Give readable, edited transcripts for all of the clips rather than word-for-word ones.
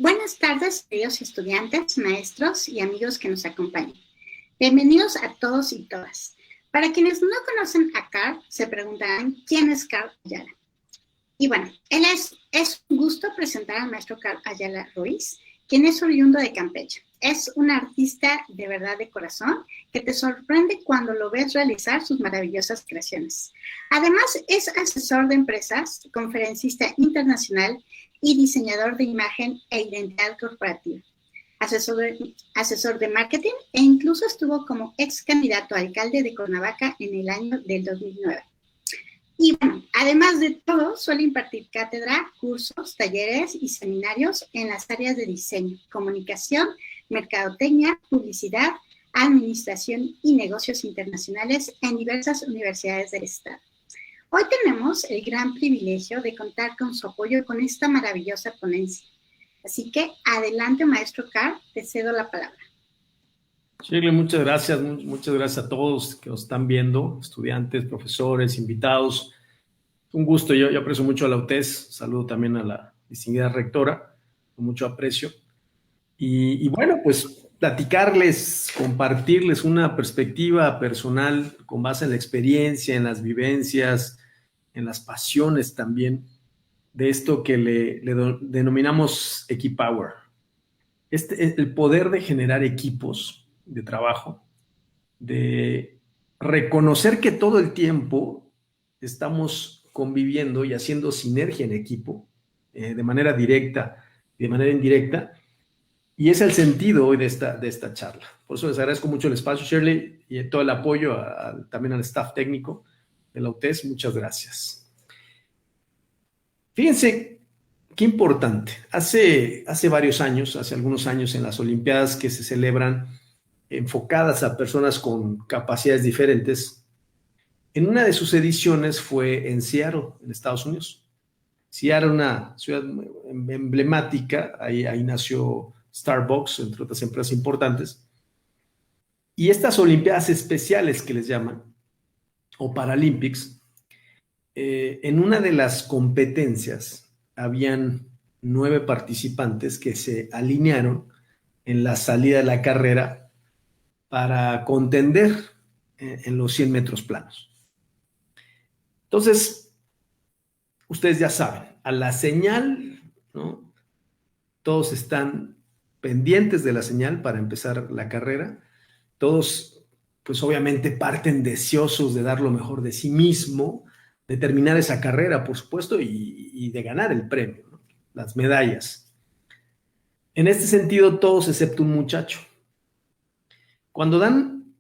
Buenas tardes, queridos estudiantes, maestros y amigos que nos acompañan. Bienvenidos a todos y todas. Para quienes no conocen a Carl, se preguntarán quién es Carl Ayala. Y bueno, es un gusto presentar al maestro Carl Ayala Ruiz, quien es oriundo de Campeche. Es un artista de verdad de corazón que te sorprende cuando lo ves realizar sus maravillosas creaciones. Además, es asesor de empresas, conferencista internacional y diseñador de imagen e identidad corporativa. Asesor de marketing e incluso estuvo como ex candidato a alcalde de Cuernavaca en el año del 2009. Y bueno, además de todo, suele impartir cátedra, cursos, talleres y seminarios en las áreas de diseño, comunicación, mercadotecnia, publicidad, administración y negocios internacionales en diversas universidades del estado. Hoy tenemos el gran privilegio de contar con su apoyo con esta maravillosa ponencia. Así que adelante, maestro Carl, te cedo la palabra. Shirley, muchas gracias a todos que nos están viendo, estudiantes, profesores, invitados. Un gusto, yo aprecio mucho a la UTES, saludo también a la distinguida rectora, con mucho aprecio. Y bueno, pues platicarles, compartirles una perspectiva personal con base en la experiencia, en las vivencias, en las pasiones también, de esto que le denominamos Equipower. El poder de generar equipos de trabajo, de reconocer que todo el tiempo estamos conviviendo y haciendo sinergia en equipo, de manera directa y de manera indirecta, y es el sentido hoy de esta charla. Por eso les agradezco mucho el espacio, Shirley, y todo el apoyo también al staff técnico de la UTES. Muchas gracias. Fíjense qué importante. Hace algunos años, en las Olimpiadas que se celebran enfocadas a personas con capacidades diferentes, en una de sus ediciones fue en Seattle, en Estados Unidos. Seattle, una ciudad emblemática, ahí nació Starbucks, entre otras empresas importantes. Y estas Olimpiadas especiales que les llaman, o Paralympics, en una de las competencias habían 9 participantes que se alinearon en la salida de la carrera para contender en los 100 metros planos. Entonces, ustedes ya saben, a la señal, ¿no? Todos están pendientes de la señal para empezar la carrera. Todos, pues obviamente parten deseosos de dar lo mejor de sí mismo, de terminar esa carrera, por supuesto, y de ganar el premio, ¿no? Las medallas. En este sentido, todos excepto un muchacho. Cuando dan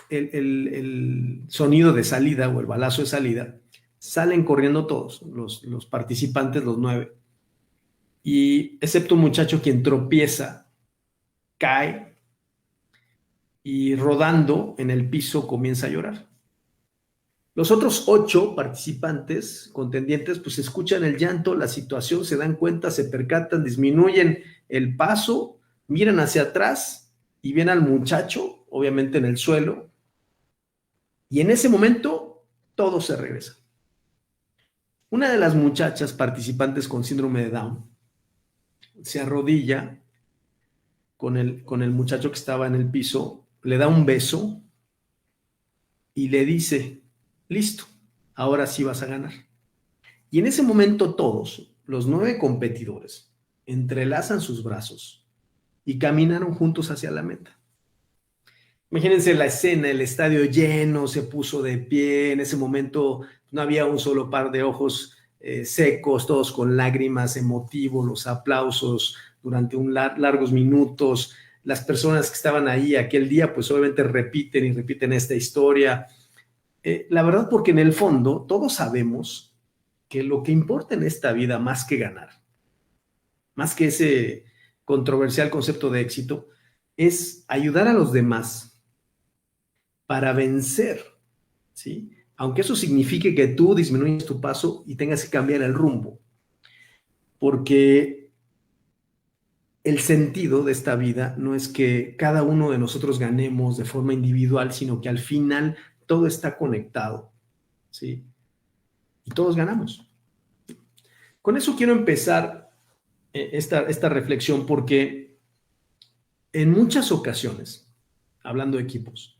el sonido de salida o el balazo de salida, salen corriendo todos, los participantes, los 9. Y excepto un muchacho quien tropieza, cae y rodando en el piso comienza a llorar. Los otros 8 participantes, contendientes, pues escuchan el llanto, la situación, se dan cuenta, se percatan, disminuyen el paso, miran hacia atrás y ven al muchacho, obviamente en el suelo, y en ese momento todo se regresa. Una de las muchachas participantes con síndrome de Down se arrodilla con el muchacho que estaba en el piso, le da un beso y le dice: listo, ahora sí vas a ganar. Y en ese momento todos, los 9 competidores, entrelazan sus brazos y caminaron juntos hacia la meta. Imagínense la escena, el estadio lleno, se puso de pie, en ese momento no había un solo par de ojos secos, todos con lágrimas, emotivos, los aplausos durante largos minutos. Las personas que estaban ahí aquel día, pues obviamente repiten esta historia. La verdad, porque en el fondo todos sabemos que lo que importa en esta vida, más que ganar, más que ese controversial concepto de éxito, es ayudar a los demás para vencer, ¿sí? Aunque eso signifique que tú disminuyas tu paso y tengas que cambiar el rumbo. Porque el sentido de esta vida no es que cada uno de nosotros ganemos de forma individual, sino que al final todo está conectado, ¿sí? Y todos ganamos. Con eso quiero empezar esta reflexión porque en muchas ocasiones, hablando de equipos,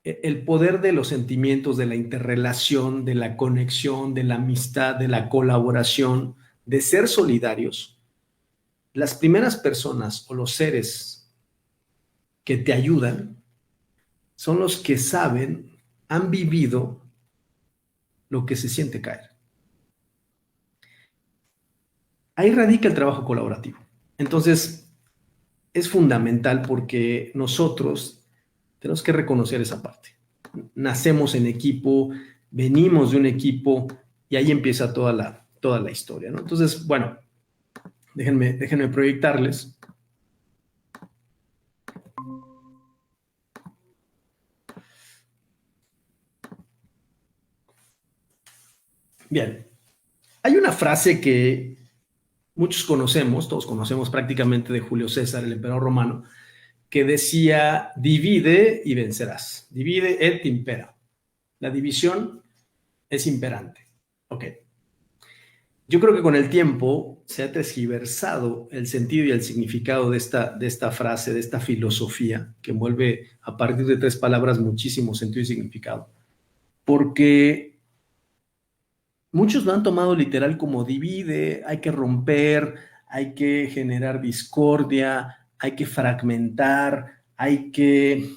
el poder de los sentimientos, de la interrelación, de la conexión, de la amistad, de la colaboración, de ser solidarios, las primeras personas o los seres que te ayudan son los que saben, han vivido lo que se siente caer. Ahí radica el trabajo colaborativo. Entonces, es fundamental porque nosotros tenemos que reconocer esa parte. Nacemos en equipo, venimos de un equipo y ahí empieza toda la historia, ¿no? Entonces, bueno, déjenme proyectarles. Bien, hay una frase que muchos conocemos, todos conocemos prácticamente de Julio César, el emperador romano, que decía, divide y vencerás. Divide et impera. La división es imperante. Ok. Yo creo que con el tiempo se ha tergiversado el sentido y el significado de esta frase, de esta filosofía, que envuelve a partir de 3 palabras muchísimo sentido y significado. Porque muchos lo han tomado literal como divide, hay que romper, hay que generar discordia, hay que fragmentar, hay que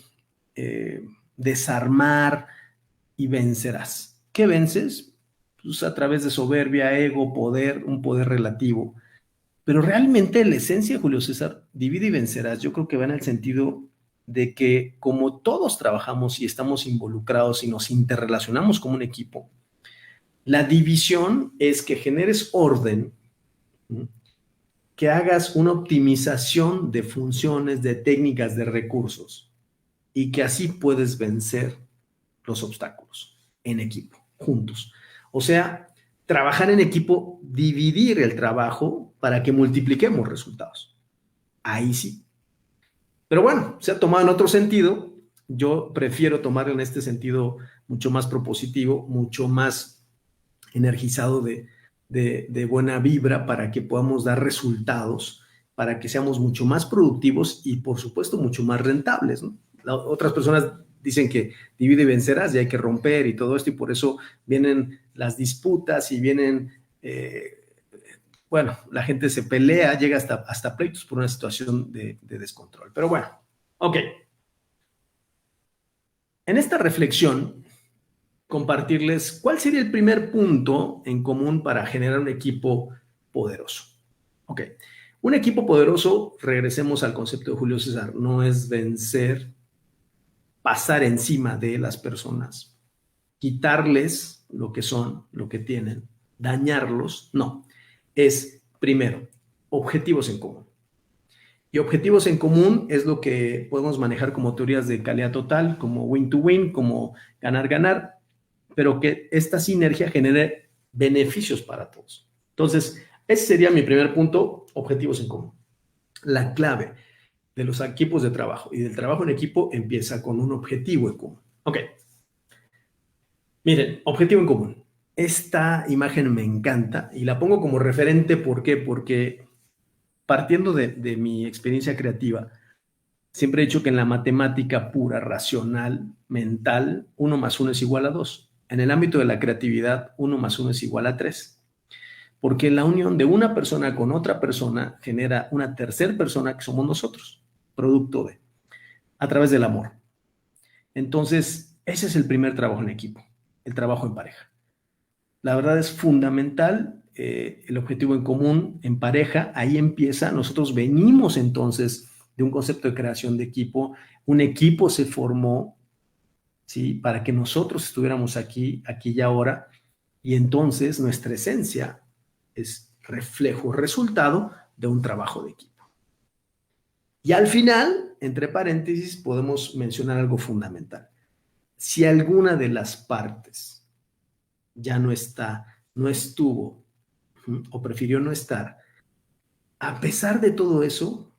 desarmar y vencerás. ¿Qué vences? Pues a través de soberbia, ego, poder, un poder relativo. Pero realmente la esencia de Julio César, divide y vencerás, yo creo que va en el sentido de que como todos trabajamos y estamos involucrados y nos interrelacionamos como un equipo, la división es que generes orden, que hagas una optimización de funciones, de técnicas, de recursos y que así puedes vencer los obstáculos en equipo, juntos. O sea, trabajar en equipo, dividir el trabajo para que multipliquemos resultados. Ahí sí. Pero bueno, se ha tomado en otro sentido. Yo prefiero tomarlo en este sentido mucho más propositivo, mucho más energizado de buena vibra para que podamos dar resultados, para que seamos mucho más productivos y, por supuesto, mucho más rentables, ¿no? Otras personas dicen que divide y vencerás y hay que romper y todo esto, y por eso vienen las disputas y vienen, bueno, la gente se pelea, llega hasta pleitos por una situación de descontrol. Pero bueno, ok. En esta reflexión, compartirles cuál sería el primer punto en común para generar un equipo poderoso. Ok, un equipo poderoso, regresemos al concepto de Julio César, no es vencer, pasar encima de las personas, quitarles lo que son, lo que tienen, dañarlos, no. Es, primero, objetivos en común. Y objetivos en común es lo que podemos manejar como teorías de calidad total, como win to win, como ganar-ganar, pero que esta sinergia genere beneficios para todos. Entonces, ese sería mi primer punto, objetivos en común. La clave de los equipos de trabajo y del trabajo en equipo empieza con un objetivo en común. Ok. Miren, objetivo en común. Esta imagen me encanta y la pongo como referente. ¿Por qué? Porque partiendo de mi experiencia creativa, siempre he dicho que en la matemática pura, racional, mental, 1 más 1 es igual a 2. En el ámbito de la creatividad, 1 más 1 es igual a 3. Porque la unión de una persona con otra persona genera una tercera persona que somos nosotros, producto de, a través del amor. Entonces, ese es el primer trabajo en equipo, el trabajo en pareja. La verdad es fundamental el objetivo en común, en pareja, ahí empieza. Nosotros venimos entonces de un concepto de creación de equipo, un equipo se formó, ¿sí? Para que nosotros estuviéramos aquí y ahora, y entonces nuestra esencia es reflejo, resultado de un trabajo de equipo. Y al final, entre paréntesis, podemos mencionar algo fundamental. Si alguna de las partes ya no está, no estuvo, o prefirió no estar, a pesar de todo eso,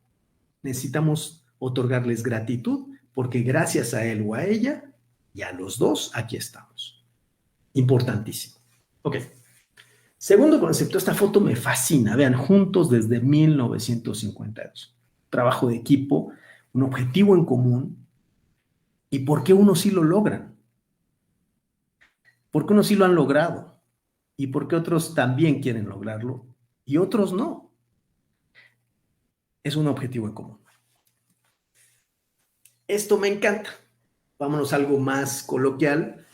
necesitamos otorgarles gratitud, porque gracias a él o a ella, y a los dos, aquí estamos. Importantísimo. Ok. Segundo concepto, esta foto me fascina. Vean, juntos desde 1952. Trabajo de equipo, un objetivo en común. ¿Y por qué unos sí lo logran? ¿Por qué unos sí lo han logrado? ¿Y por qué otros también quieren lograrlo? Y otros no. Es un objetivo en común. Esto me encanta. Vámonos a algo más coloquial.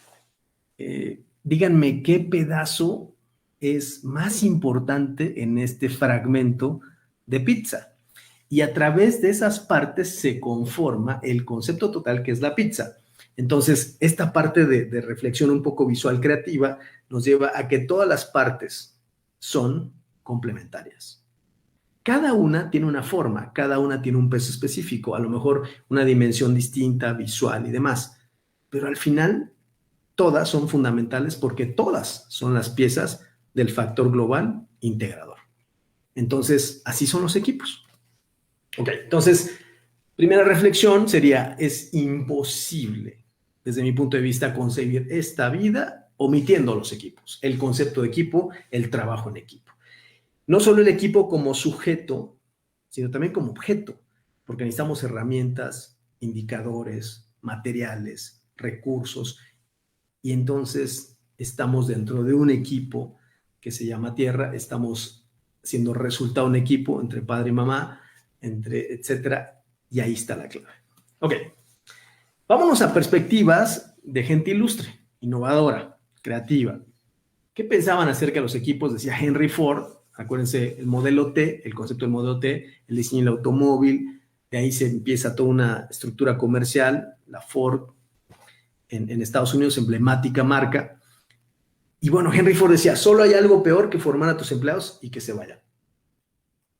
Díganme qué pedazo es más importante en este fragmento de pizza. Y a través de esas partes se conforma el concepto total que es la pizza. Entonces, esta parte de reflexión un poco visual creativa nos lleva a que todas las partes son complementarias. Cada una tiene una forma, cada una tiene un peso específico, a lo mejor una dimensión distinta, visual y demás. Pero al final, todas son fundamentales porque todas son las piezas del factor global integrador. Entonces, así son los equipos. Ok, entonces, primera reflexión sería, es imposible, desde mi punto de vista, concebir esta vida omitiendo los equipos, el concepto de equipo, el trabajo en equipo. No solo el equipo como sujeto, sino también como objeto, porque necesitamos herramientas, indicadores, materiales, recursos, y entonces estamos dentro de un equipo que se llama Tierra, estamos siendo resultado de un equipo entre padre y mamá, entre etcétera, y ahí está la clave. Ok, vámonos a perspectivas de gente ilustre, innovadora, creativa. ¿Qué pensaban acerca de los equipos? Decía Henry Ford, acuérdense, el modelo T, el concepto del modelo T, el diseño del automóvil, de ahí se empieza toda una estructura comercial, la Ford en Estados Unidos, emblemática marca. Y bueno, Henry Ford decía, solo hay algo peor que formar a tus empleados y que se vayan.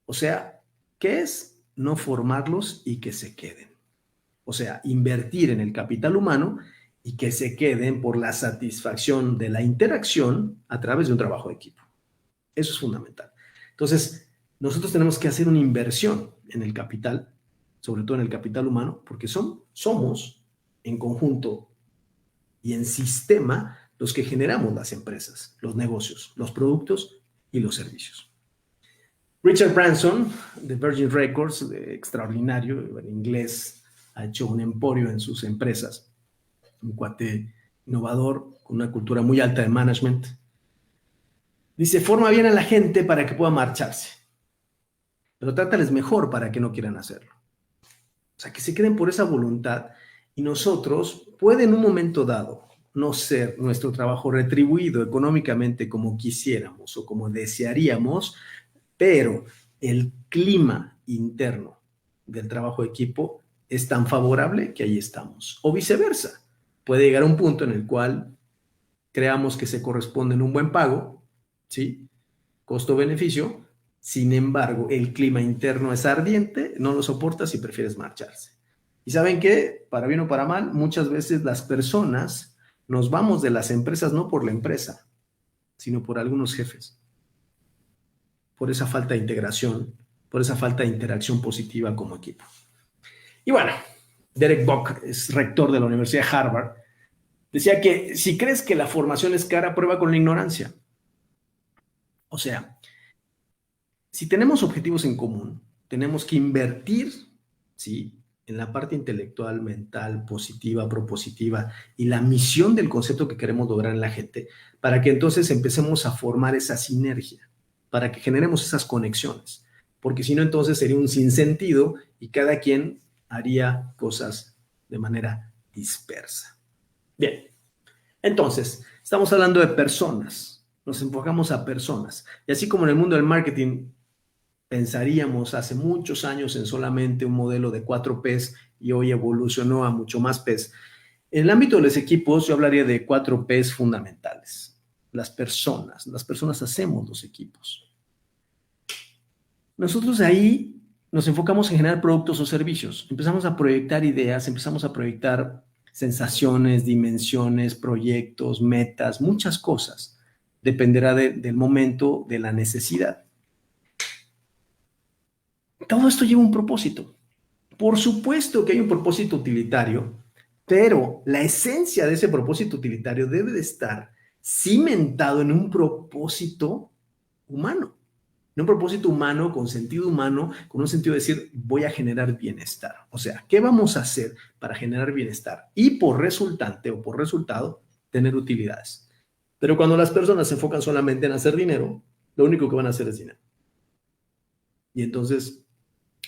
O sea, ¿qué es? No formarlos y que se queden. O sea, invertir en el capital humano y que se queden por la satisfacción de la interacción a través de un trabajo de equipo. Eso es fundamental. Entonces, nosotros tenemos que hacer una inversión en el capital, sobre todo en el capital humano, porque somos en conjunto y en sistema los que generamos las empresas, los negocios, los productos y los servicios. Richard Branson, de Virgin Records, extraordinario, en inglés, ha hecho un emporio en sus empresas, un cuate innovador, con una cultura muy alta de management. Dice, forma bien a la gente para que pueda marcharse, pero trátales mejor para que no quieran hacerlo. O sea, que se queden por esa voluntad y nosotros puede en un momento dado no ser nuestro trabajo retribuido económicamente como quisiéramos o como desearíamos, pero el clima interno del trabajo de equipo es tan favorable que ahí estamos. O viceversa, puede llegar a un punto en el cual creamos que se corresponde en un buen pago, ¿sí? Costo-beneficio. Sin embargo, el clima interno es ardiente, no lo soportas y prefieres marcharse. ¿Y saben qué? Para bien o para mal, muchas veces las personas nos vamos de las empresas no por la empresa, sino por algunos jefes. Por esa falta de integración, por esa falta de interacción positiva como equipo. Y bueno, Derek Bock es rector de la Universidad de Harvard. Decía que si crees que la formación es cara, prueba con la ignorancia. O sea, si tenemos objetivos en común, tenemos que invertir, ¿sí?, en la parte intelectual, mental, positiva, propositiva y la misión del concepto que queremos lograr en la gente, para que entonces empecemos a formar esa sinergia, para que generemos esas conexiones, porque si no, entonces sería un sinsentido y cada quien haría cosas de manera dispersa. Bien, entonces, estamos hablando de personas, nos enfocamos a personas, y así como en el mundo del marketing pensaríamos hace muchos años en solamente un modelo de 4 Ps y hoy evolucionó a mucho más Ps. En el ámbito de los equipos yo hablaría de 4 Ps fundamentales. Las personas hacemos los equipos. Nosotros ahí nos enfocamos en generar productos o servicios. Empezamos a proyectar ideas, empezamos a proyectar sensaciones, dimensiones, proyectos, metas, muchas cosas. Dependerá del momento, de la necesidad. Todo esto lleva un propósito. Por supuesto que hay un propósito utilitario, pero la esencia de ese propósito utilitario debe de estar cimentado en un propósito humano. Un propósito humano, con sentido humano, con un sentido de decir, voy a generar bienestar. O sea, ¿qué vamos a hacer para generar bienestar? Y por resultante o por resultado, tener utilidades. Pero cuando las personas se enfocan solamente en hacer dinero, lo único que van a hacer es dinero. Y entonces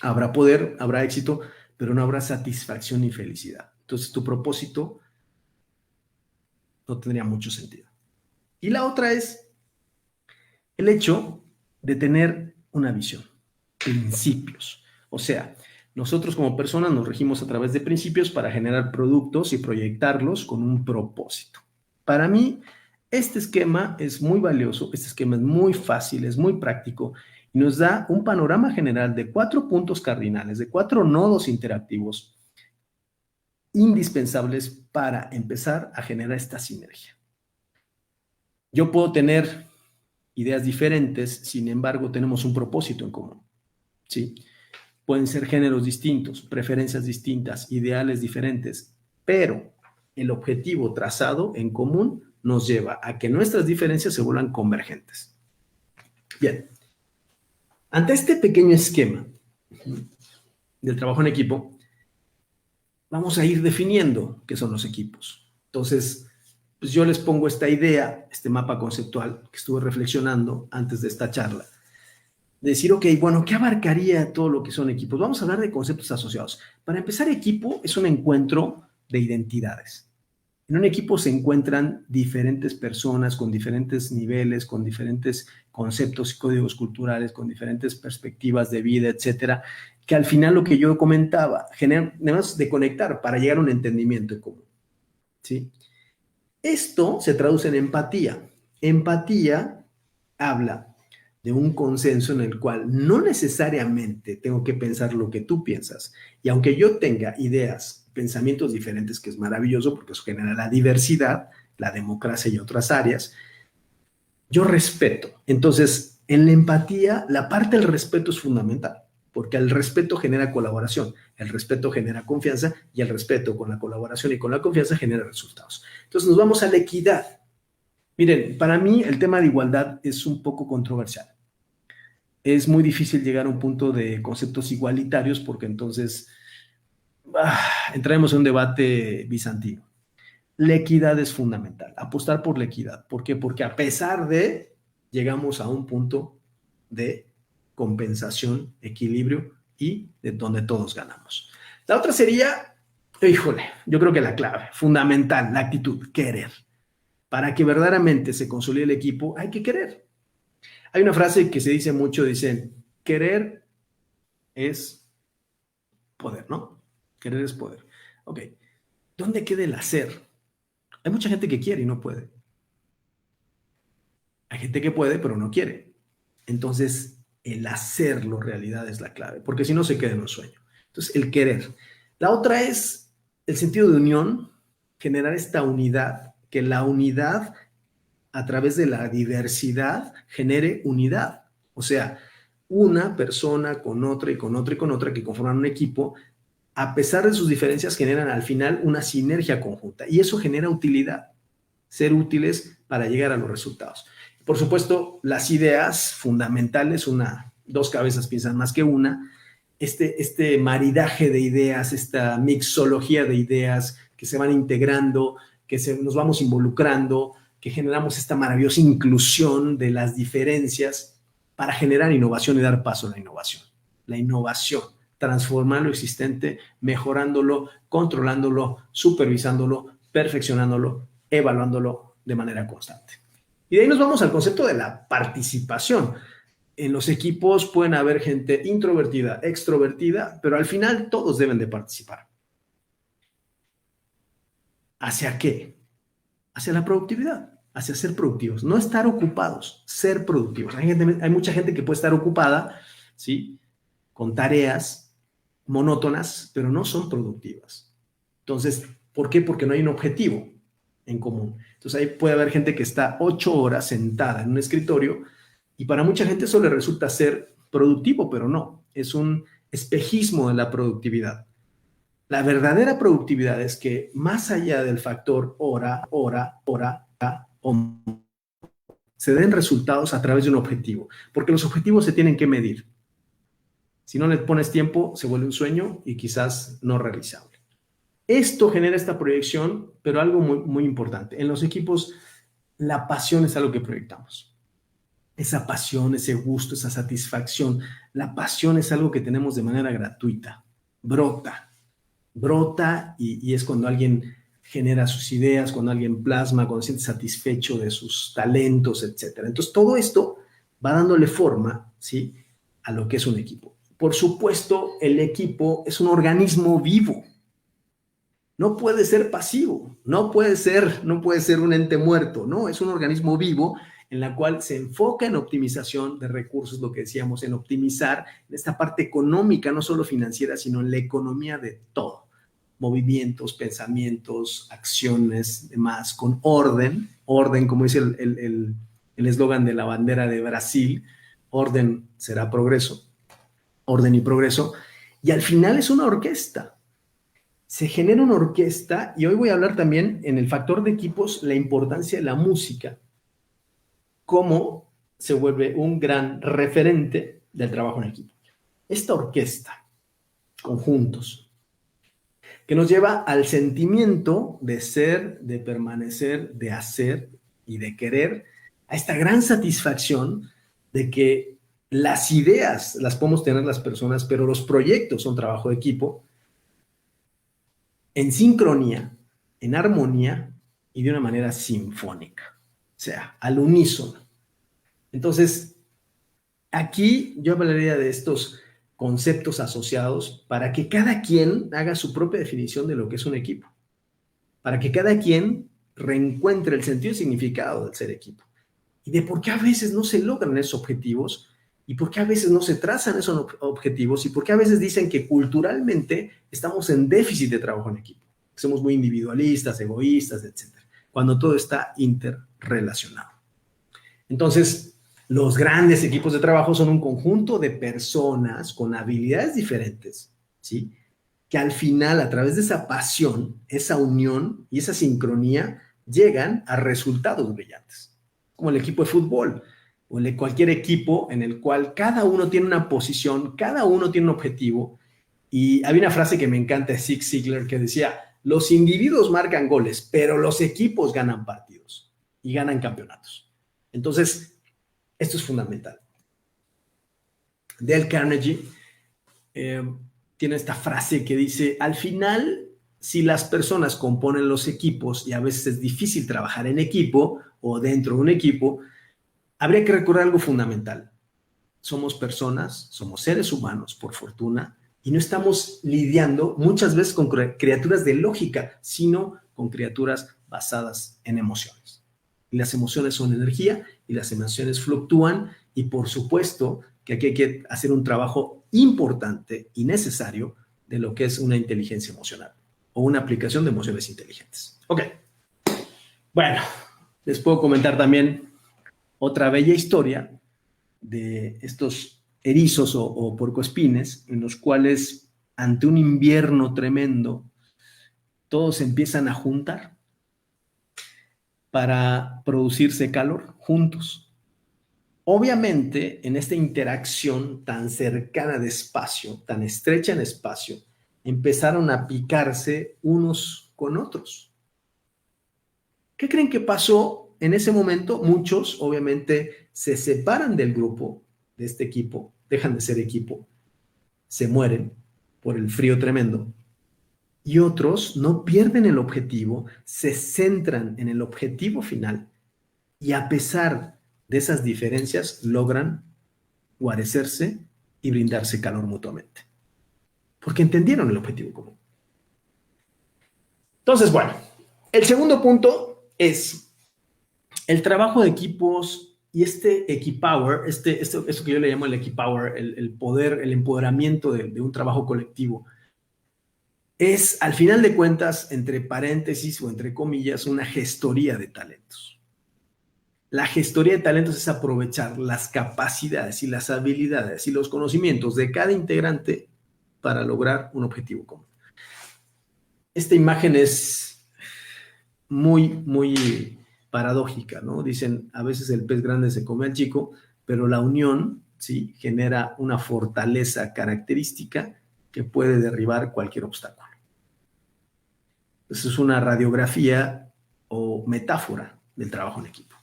habrá poder, habrá éxito, pero no habrá satisfacción ni felicidad. Entonces tu propósito no tendría mucho sentido. Y la otra es el hecho de tener una visión, principios. O sea, nosotros como personas nos regimos a través de principios para generar productos y proyectarlos con un propósito. Para mí, este esquema es muy valioso, este esquema es muy fácil, es muy práctico y nos da un panorama general de 4 puntos cardinales, de 4 nodos interactivos indispensables para empezar a generar esta sinergia. Yo puedo tener ideas diferentes, sin embargo, tenemos un propósito en común, ¿sí? Pueden ser géneros distintos, preferencias distintas, ideales diferentes, pero el objetivo trazado en común nos lleva a que nuestras diferencias se vuelvan convergentes. Bien, ante este pequeño esquema del trabajo en equipo, vamos a ir definiendo qué son los equipos. Entonces, pues yo les pongo esta idea, este mapa conceptual que estuve reflexionando antes de esta charla. De decir, ok, bueno, ¿qué abarcaría todo lo que son equipos? Vamos a hablar de conceptos asociados. Para empezar, equipo es un encuentro de identidades. En un equipo se encuentran diferentes personas con diferentes niveles, con diferentes conceptos y códigos culturales, con diferentes perspectivas de vida, etcétera, que al final lo que yo comentaba, genera, además de conectar para llegar a un entendimiento en común, ¿sí? Esto se traduce en empatía. Empatía habla de un consenso en el cual no necesariamente tengo que pensar lo que tú piensas. Y aunque yo tenga ideas, pensamientos diferentes, que es maravilloso porque eso genera la diversidad, la democracia y otras áreas, yo respeto. Entonces, en la empatía, la parte del respeto es fundamental, porque el respeto genera colaboración, el respeto genera confianza y el respeto con la colaboración y con la confianza genera resultados. Entonces, nos vamos a la equidad. Miren, para mí el tema de igualdad es un poco controversial. Es muy difícil llegar a un punto de conceptos igualitarios porque entonces entraremos en un debate bizantino. La equidad es fundamental, apostar por la equidad. ¿Por qué? Porque a pesar de, llegamos a un punto de compensación, equilibrio y de donde todos ganamos. La otra sería, híjole, yo creo que la clave, fundamental, la actitud, querer. Para que verdaderamente se consolide el equipo, hay que querer. Hay una frase que se dice mucho, dicen, querer es poder, ¿no? Querer es poder. Ok, ¿dónde queda el hacer? Hay mucha gente que quiere y no puede. Hay gente que puede, pero no quiere. Entonces, el hacerlo realidad es la clave, porque si no se queda en un sueño. Entonces, el querer. La otra es el sentido de unión, generar esta unidad, que la unidad a través de la diversidad genere unidad. O sea, una persona con otra y con otra y con otra que conforman un equipo, a pesar de sus diferencias, generan al final una sinergia conjunta y eso genera utilidad, ser útiles para llegar a los resultados. Por supuesto, las ideas fundamentales, dos cabezas piensan más que una, este maridaje de ideas, esta mixología de ideas que se van integrando, nos vamos involucrando, que generamos esta maravillosa inclusión de las diferencias para generar innovación y dar paso a la innovación. La innovación, transformar lo existente, mejorándolo, controlándolo, supervisándolo, perfeccionándolo, evaluándolo de manera constante. Y de ahí nos vamos al concepto de la participación. En los equipos pueden haber gente introvertida, extrovertida, pero al final todos deben de participar. ¿Hacia qué? Hacia la productividad, hacia ser productivos, no estar ocupados, ser productivos. Hay mucha gente que puede estar ocupada, ¿sí? Con tareas monótonas, pero no son productivas. Entonces, ¿por qué? Porque no hay un objetivo en común. Entonces, ahí puede haber gente que está 8 horas sentada en un escritorio y para mucha gente eso le resulta ser productivo, pero no, es un espejismo de la productividad. La verdadera productividad es que más allá del factor hora, se den resultados a través de un objetivo, porque los objetivos se tienen que medir. Si no le pones tiempo, se vuelve un sueño y quizás no realizable. Esto genera esta proyección, pero algo muy, muy importante. En los equipos, la pasión es algo que proyectamos. Esa pasión, ese gusto, esa satisfacción. La pasión es algo que tenemos de manera gratuita. Brota y es cuando alguien genera sus ideas, cuando alguien plasma, cuando se siente satisfecho de sus talentos, etc. Entonces, todo esto va dándole forma, ¿sí?, a lo que es un equipo. Por supuesto, el equipo es un organismo vivo. No puede ser pasivo, no puede ser un ente muerto, no, es un organismo vivo en la cual se enfoca en optimización de recursos, lo que decíamos, en optimizar en esta parte económica, no solo financiera, sino en la economía de todo. Movimientos, pensamientos, acciones, demás, con orden, como dice el eslogan de la bandera de Brasil, orden será progreso, orden y progreso, y al final es una orquesta. Se genera una orquesta, y hoy voy a hablar también en el factor de equipos, la importancia de la música, cómo se vuelve un gran referente del trabajo en equipo. Esta orquesta, conjuntos, que nos lleva al sentimiento de ser, de permanecer, de hacer y de querer, a esta gran satisfacción de que las ideas las podemos tener las personas, pero los proyectos son trabajo de equipo, en sincronía, en armonía y de una manera sinfónica, o sea, al unísono. Entonces, aquí yo hablaría de estos conceptos asociados para que cada quien haga su propia definición de lo que es un equipo, para que cada quien reencuentre el sentido y significado del ser equipo y de por qué a veces no se logran esos objetivos y por qué a veces no se trazan esos objetivos y por qué a veces dicen que culturalmente estamos en déficit de trabajo en equipo, que somos muy individualistas, egoístas, etc., cuando todo está interrelacionado. Entonces, los grandes equipos de trabajo son un conjunto de personas con habilidades diferentes, ¿sí?, que al final, a través de esa pasión, esa unión y esa sincronía, llegan a resultados brillantes, como el equipo de fútbol o el de cualquier equipo en el cual cada uno tiene una posición, cada uno tiene un objetivo. Y había una frase que me encanta de Zig Ziglar que decía, los individuos marcan goles, pero los equipos ganan partidos y ganan campeonatos. Entonces, esto es fundamental. Dale Carnegie tiene esta frase que dice, al final, si las personas componen los equipos, y a veces es difícil trabajar en equipo o dentro de un equipo, habría que recordar algo fundamental. Somos personas, somos seres humanos, por fortuna, y no estamos lidiando muchas veces con criaturas de lógica, sino con criaturas basadas en emociones. Y las emociones son energía, y las emociones fluctúan, y por supuesto que aquí hay que hacer un trabajo importante y necesario de lo que es una inteligencia emocional, o una aplicación de emociones inteligentes. Ok. Bueno, les puedo comentar también otra bella historia de estos erizos o puercoespines, en los cuales ante un invierno tremendo, todos se empiezan a juntar para producirse calor juntos. Obviamente, en esta interacción tan cercana de espacio, tan estrecha en espacio, empezaron a picarse unos con otros. ¿Qué creen que pasó en ese momento? Muchos, obviamente, se separan del grupo, de este equipo, dejan de ser equipo, se mueren por el frío tremendo. Y otros no pierden el objetivo, se centran en el objetivo final y a pesar de esas diferencias logran guarecerse y brindarse calor mutuamente. Porque entendieron el objetivo común. Entonces, bueno, el segundo punto es el trabajo de equipos y este equipower, esto que yo le llamo el equipower, el poder, el empoderamiento de un trabajo colectivo, es, al final de cuentas, entre paréntesis o entre comillas, una gestoría de talentos. La gestoría de talentos es aprovechar las capacidades y las habilidades y los conocimientos de cada integrante para lograr un objetivo común. Esta imagen es muy, muy paradójica, ¿no? Dicen, a veces el pez grande se come al chico, pero la unión, ¿sí?, genera una fortaleza característica que puede derribar cualquier obstáculo. Eso es una radiografía o metáfora del trabajo en equipo.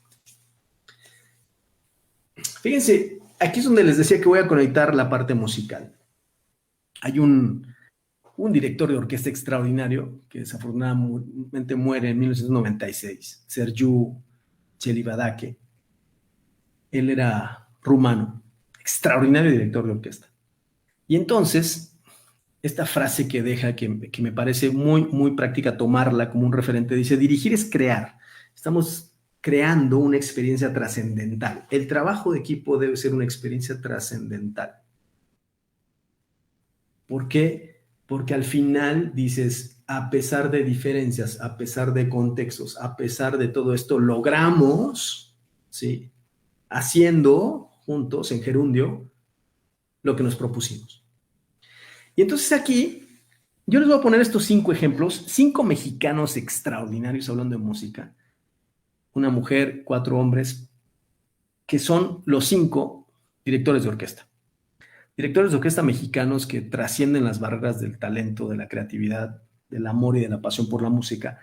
Fíjense, aquí es donde les decía que voy a conectar la parte musical. Hay un director de orquesta extraordinario que desafortunadamente muere en 1996, Sergiu Celibidache. Él era rumano, extraordinario director de orquesta. Y entonces, esta frase que deja, que me parece muy práctica tomarla como un referente, dice, dirigir es crear. Estamos creando una experiencia trascendental. El trabajo de equipo debe ser una experiencia trascendental. ¿Por qué? Porque al final dices, a pesar de diferencias, a pesar de contextos, a pesar de todo esto, logramos, ¿sí?, haciendo juntos, en gerundio, lo que nos propusimos. Y entonces aquí, yo les voy a poner estos 5 ejemplos, 5 mexicanos extraordinarios hablando de música, una mujer, 4 hombres, que son los 5 directores de orquesta. Directores de orquesta mexicanos que trascienden las barreras del talento, de la creatividad, del amor y de la pasión por la música,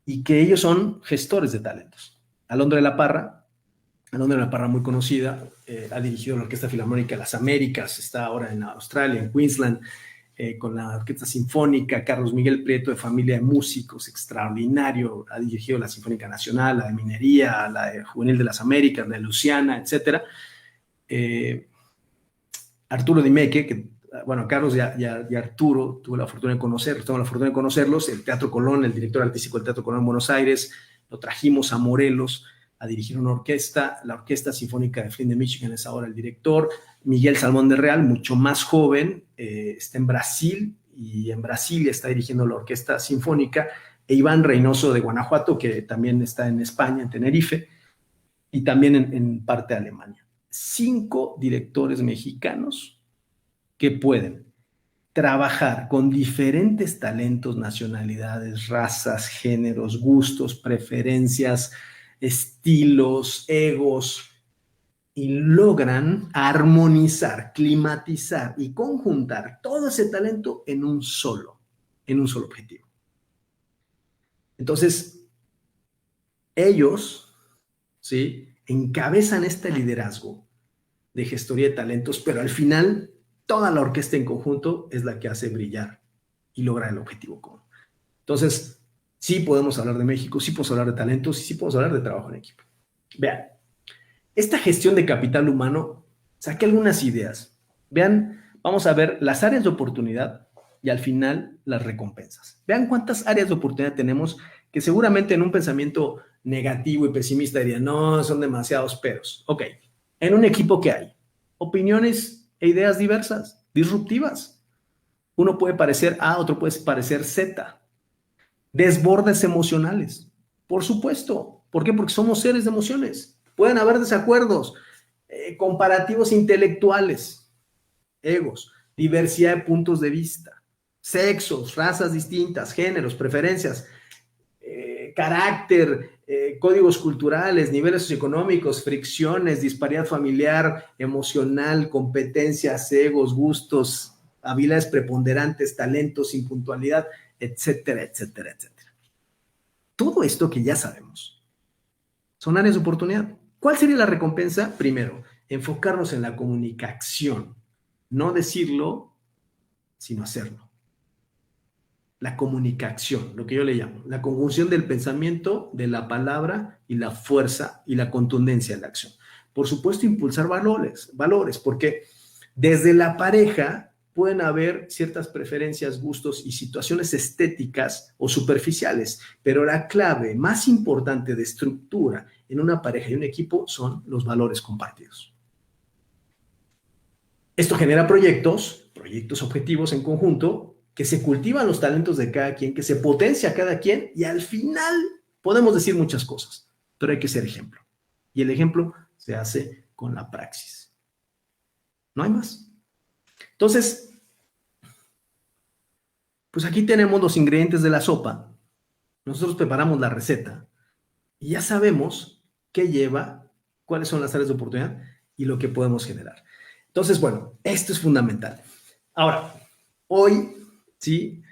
y que ellos son gestores de talentos. Alondra de la Parra muy conocida, ha dirigido la Orquesta Filarmónica de las Américas, está ahora en Australia, en Queensland, con la Orquesta Sinfónica. Carlos Miguel Prieto, de familia de músicos, extraordinario, ha dirigido la Sinfónica Nacional, la de Minería, la de Juvenil de las Américas, la de Luciana, etc. Arturo Dimeque, que, bueno, Carlos y Arturo, tengo la fortuna de conocerlos, el Teatro Colón, el director artístico del Teatro Colón en Buenos Aires, lo trajimos a Morelos a dirigir una orquesta, la Orquesta Sinfónica de Flint de Michigan es ahora el director. Miguel Salmón de Real, mucho más joven, está en Brasil, y en Brasil está dirigiendo la Orquesta Sinfónica, e Iván Reynoso de Guanajuato, que también está en España, en Tenerife, y también en parte de Alemania. 5 directores mexicanos que pueden trabajar con diferentes talentos, nacionalidades, razas, géneros, gustos, preferencias, estilos, egos, y logran armonizar, climatizar y conjuntar todo ese talento en un solo objetivo. Entonces, ellos, ¿sí?, encabezan este liderazgo de gestoría de talentos, pero al final toda la orquesta en conjunto es la que hace brillar y logra el objetivo común. Entonces, sí podemos hablar de México, sí podemos hablar de talentos y sí podemos hablar de trabajo en equipo. Vean, esta gestión de capital humano, saqué algunas ideas. Vean, vamos a ver las áreas de oportunidad y al final las recompensas. Vean cuántas áreas de oportunidad tenemos, que seguramente en un pensamiento negativo y pesimista dirían, no, son demasiados peros. Ok, en un equipo, ¿qué hay? Opiniones e ideas diversas, disruptivas. Uno puede parecer A, otro puede parecer Z. Desbordes emocionales, por supuesto. ¿Por qué? Porque somos seres de emociones. Pueden haber desacuerdos, comparativos intelectuales, egos, diversidad de puntos de vista, sexos, razas distintas, géneros, preferencias, carácter, códigos culturales, niveles socioeconómicos, fricciones, disparidad familiar, emocional, competencias, egos, gustos, habilidades preponderantes, talentos, impuntualidad, etcétera, etcétera, etcétera. Todo esto que ya sabemos son áreas de oportunidad. ¿Cuál sería la recompensa? Primero, enfocarnos en la comunicación, no decirlo, sino hacerlo. La comunicación, lo que yo le llamo, la conjunción del pensamiento, de la palabra y la fuerza y la contundencia de la acción. Por supuesto, impulsar valores, porque desde la pareja pueden haber ciertas preferencias, gustos y situaciones estéticas o superficiales, pero la clave más importante de estructura en una pareja y un equipo son los valores compartidos. Esto genera proyectos objetivos en conjunto, que se cultivan los talentos de cada quien, que se potencia a cada quien, y al final podemos decir muchas cosas, pero hay que ser ejemplo. Y el ejemplo se hace con la praxis. No hay más. Entonces, pues aquí tenemos los ingredientes de la sopa. Nosotros preparamos la receta y ya sabemos qué lleva, cuáles son las áreas de oportunidad y lo que podemos generar. Entonces, bueno, esto es fundamental. Ahora, hoy, sí,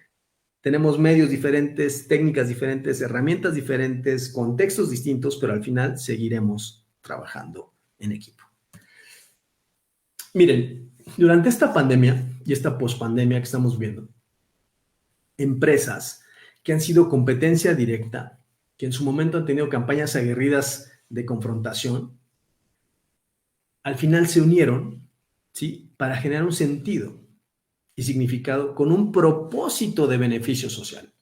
tenemos medios diferentes, técnicas diferentes, herramientas diferentes, contextos distintos, pero al final seguiremos trabajando en equipo. Miren, durante esta pandemia y esta pospandemia que estamos viendo, empresas que han sido competencia directa, que en su momento han tenido campañas aguerridas de confrontación, al final se unieron, ¿sí?, para generar un sentido y significado con un propósito de beneficio social.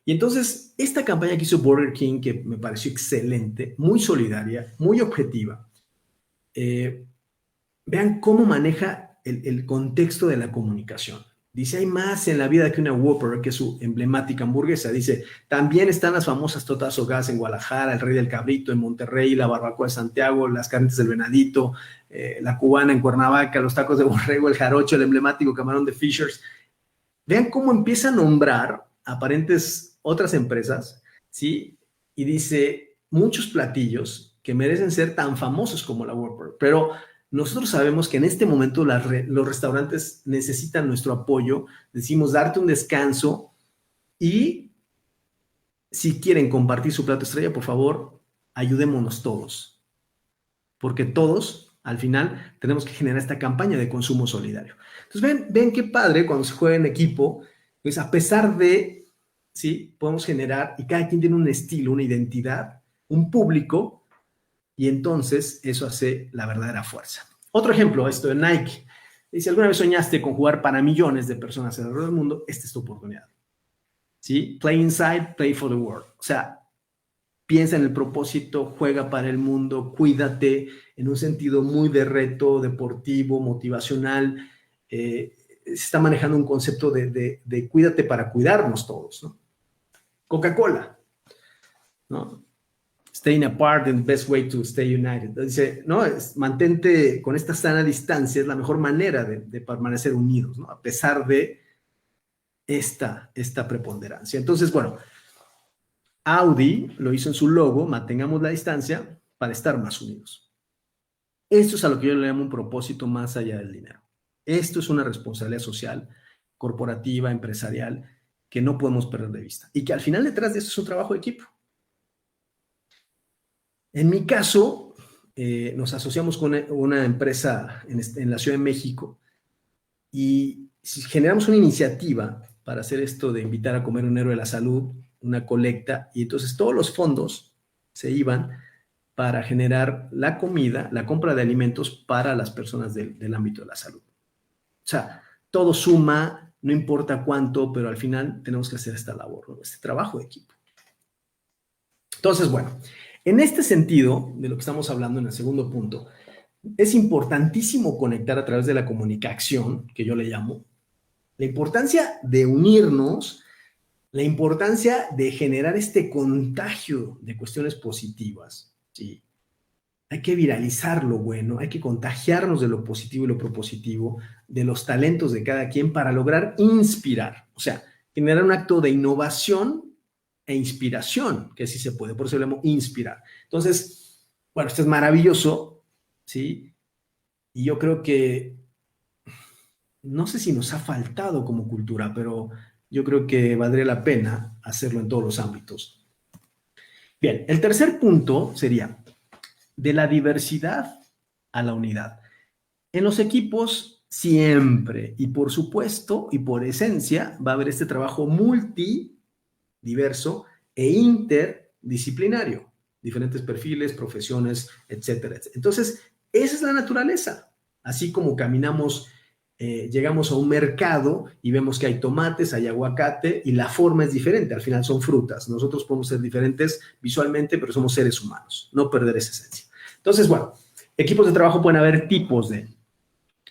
Y entonces, esta campaña que hizo Burger King, que me pareció excelente, muy solidaria, muy objetiva, vean cómo maneja el contexto de la comunicación. Dice, hay más en la vida que una Whopper, que es su emblemática hamburguesa. Dice, también están las famosas tortas ahogadas en Guadalajara, el Rey del Cabrito en Monterrey, la barbacoa de Santiago, las carnitas del Venadito, la cubana en Cuernavaca, los tacos de borrego, el jarocho, el emblemático camarón de Fishers. Vean cómo empieza a nombrar aparentes otras empresas, ¿sí? Y dice, muchos platillos que merecen ser tan famosos como la Whopper, pero nosotros sabemos que en este momento los restaurantes necesitan nuestro apoyo, decimos darte un descanso y si quieren compartir su plato estrella, por favor, ayudémonos todos, porque todos al final tenemos que generar esta campaña de consumo solidario. Entonces ven qué padre cuando se juega en equipo, pues a pesar de, ¿sí?, podemos generar y cada quien tiene un estilo, una identidad, un público. Y entonces eso hace la verdadera fuerza. Otro ejemplo, esto de Nike. Si alguna vez soñaste con jugar para millones de personas alrededor del mundo, esta es tu oportunidad. ¿Sí? Play inside, play for the world. O sea, piensa en el propósito, juega para el mundo, cuídate en un sentido muy de reto, deportivo, motivacional. Se está manejando un concepto de cuídate para cuidarnos todos, ¿no? Coca-Cola, ¿no? Staying apart and the best way to stay united. Dice, no, mantente con esta sana distancia, es la mejor manera de permanecer unidos, ¿no?, a pesar de esta preponderancia. Entonces, bueno, Audi lo hizo en su logo, mantengamos la distancia para estar más unidos. Esto es a lo que yo le llamo un propósito más allá del dinero. Esto es una responsabilidad social, corporativa, empresarial, que no podemos perder de vista. Y que al final detrás de eso es un trabajo de equipo. En mi caso, nos asociamos con una empresa en la Ciudad de México y generamos una iniciativa para hacer esto de invitar a comer un héroe de la salud, una colecta, y entonces todos los fondos se iban para generar la comida, la compra de alimentos para las personas del ámbito de la salud. O sea, todo suma, no importa cuánto, pero al final tenemos que hacer esta labor, ¿no?, este trabajo de equipo. Entonces, bueno, en este sentido, de lo que estamos hablando en el segundo punto, es importantísimo conectar a través de la comunicación, que yo le llamo, la importancia de unirnos, la importancia de generar este contagio de cuestiones positivas, ¿sí? Hay que viralizar lo bueno, hay que contagiarnos de lo positivo y lo propositivo, de los talentos de cada quien para lograr inspirar, o sea, generar un acto de innovación e inspiración, que sí se puede, por eso le llamo inspirar. Entonces, bueno, esto es maravilloso, ¿sí? Y yo creo que, no sé si nos ha faltado como cultura, pero yo creo que valdría la pena hacerlo en todos los ámbitos. Bien, el tercer punto sería de la diversidad a la unidad. En los equipos siempre, y por supuesto, y por esencia, va a haber este trabajo diverso e interdisciplinario, diferentes perfiles, profesiones, etcétera, etcétera. Entonces, esa es la naturaleza. Así como caminamos, llegamos a un mercado y vemos que hay tomates, hay aguacate y la forma es diferente. Al final son frutas. Nosotros podemos ser diferentes visualmente, pero somos seres humanos. No perder esa esencia. Entonces, bueno, equipos de trabajo pueden haber tipos de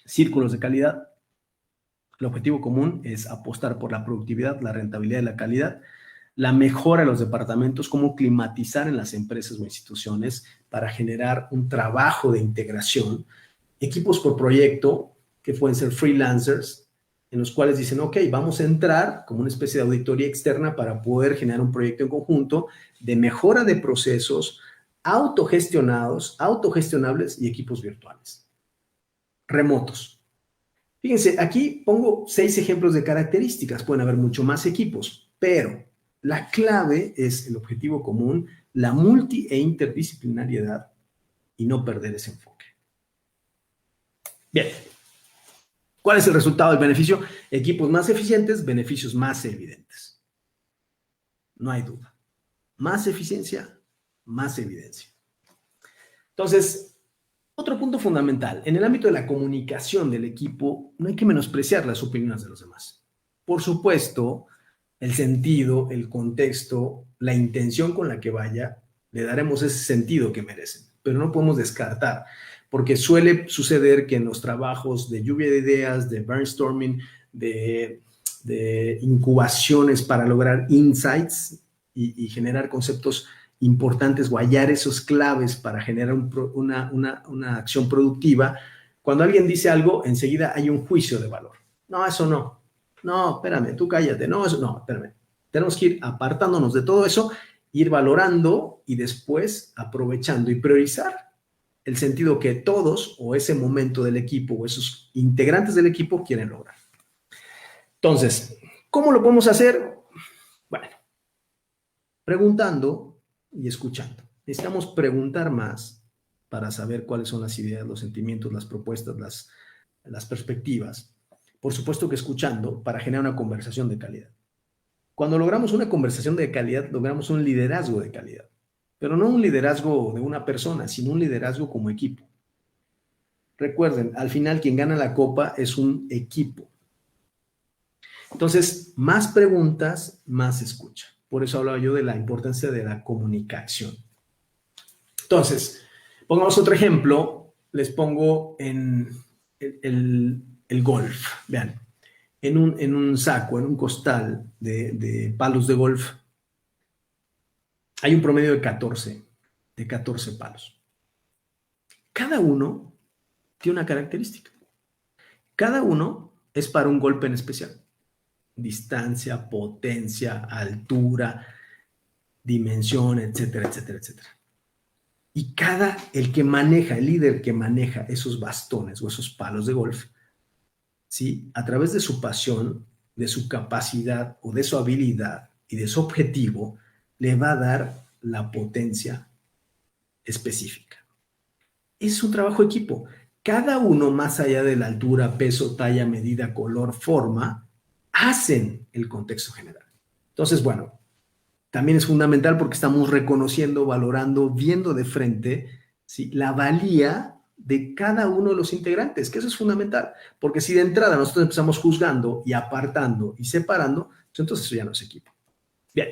círculos de calidad. El objetivo común es apostar por la productividad, la rentabilidad y la calidad, la mejora de los departamentos, cómo climatizar en las empresas o instituciones para generar un trabajo de integración, equipos por proyecto, que pueden ser freelancers, en los cuales dicen, ok, vamos a entrar como una especie de auditoría externa para poder generar un proyecto en conjunto de mejora de procesos autogestionados, autogestionables y equipos virtuales, remotos. Fíjense, aquí pongo 6 ejemplos de características. Pueden haber mucho más equipos, pero la clave es el objetivo común, la multi e interdisciplinariedad y no perder ese enfoque. Bien. ¿Cuál es el resultado del beneficio? Equipos más eficientes, beneficios más evidentes. No hay duda. Más eficiencia, más evidencia. Entonces, otro punto fundamental. En el ámbito de la comunicación del equipo, no hay que menospreciar las opiniones de los demás. Por supuesto, el sentido, el contexto, la intención con la que vaya, le daremos ese sentido que merecen. Pero no podemos descartar, porque suele suceder que en los trabajos de lluvia de ideas, de brainstorming, de incubaciones para lograr insights y generar conceptos importantes o hallar esos claves para generar una acción productiva, cuando alguien dice algo, enseguida hay un juicio de valor. No, eso no. No, espérame, tú cállate. No, eso no, espérame. Tenemos que ir apartándonos de todo eso, ir valorando y después aprovechando y priorizar el sentido que todos o ese momento del equipo o esos integrantes del equipo quieren lograr. Entonces, ¿cómo lo podemos hacer? Bueno, preguntando y escuchando. Necesitamos preguntar más para saber cuáles son las ideas, los sentimientos, las propuestas, las perspectivas. Por supuesto que escuchando para generar una conversación de calidad. Cuando logramos una conversación de calidad, logramos un liderazgo de calidad. Pero no un liderazgo de una persona, sino un liderazgo como equipo. Recuerden, al final quien gana la copa es un equipo. Entonces, más preguntas, más escucha. Por eso hablaba yo de la importancia de la comunicación. Entonces, pongamos otro ejemplo. Les pongo en el golf. Vean, en un saco, en un costal de palos de golf, hay un promedio de 14 palos. Cada uno tiene una característica. Cada uno es para un golpe en especial. Distancia, potencia, altura, dimensión, etcétera, etcétera, etcétera. Y el líder que maneja esos bastones o esos palos de golf, ¿sí? A través de su pasión, de su capacidad o de su habilidad y de su objetivo, le va a dar la potencia específica. Es un trabajo equipo. Cada uno, más allá de la altura, peso, talla, medida, color, forma, hacen el contexto general. Entonces, bueno, también es fundamental porque estamos reconociendo, valorando, viendo de frente, ¿sí?, la valía de cada uno de los integrantes, que eso es fundamental, porque si de entrada nosotros empezamos juzgando y apartando y separando, pues entonces eso ya no es equipo. Bien.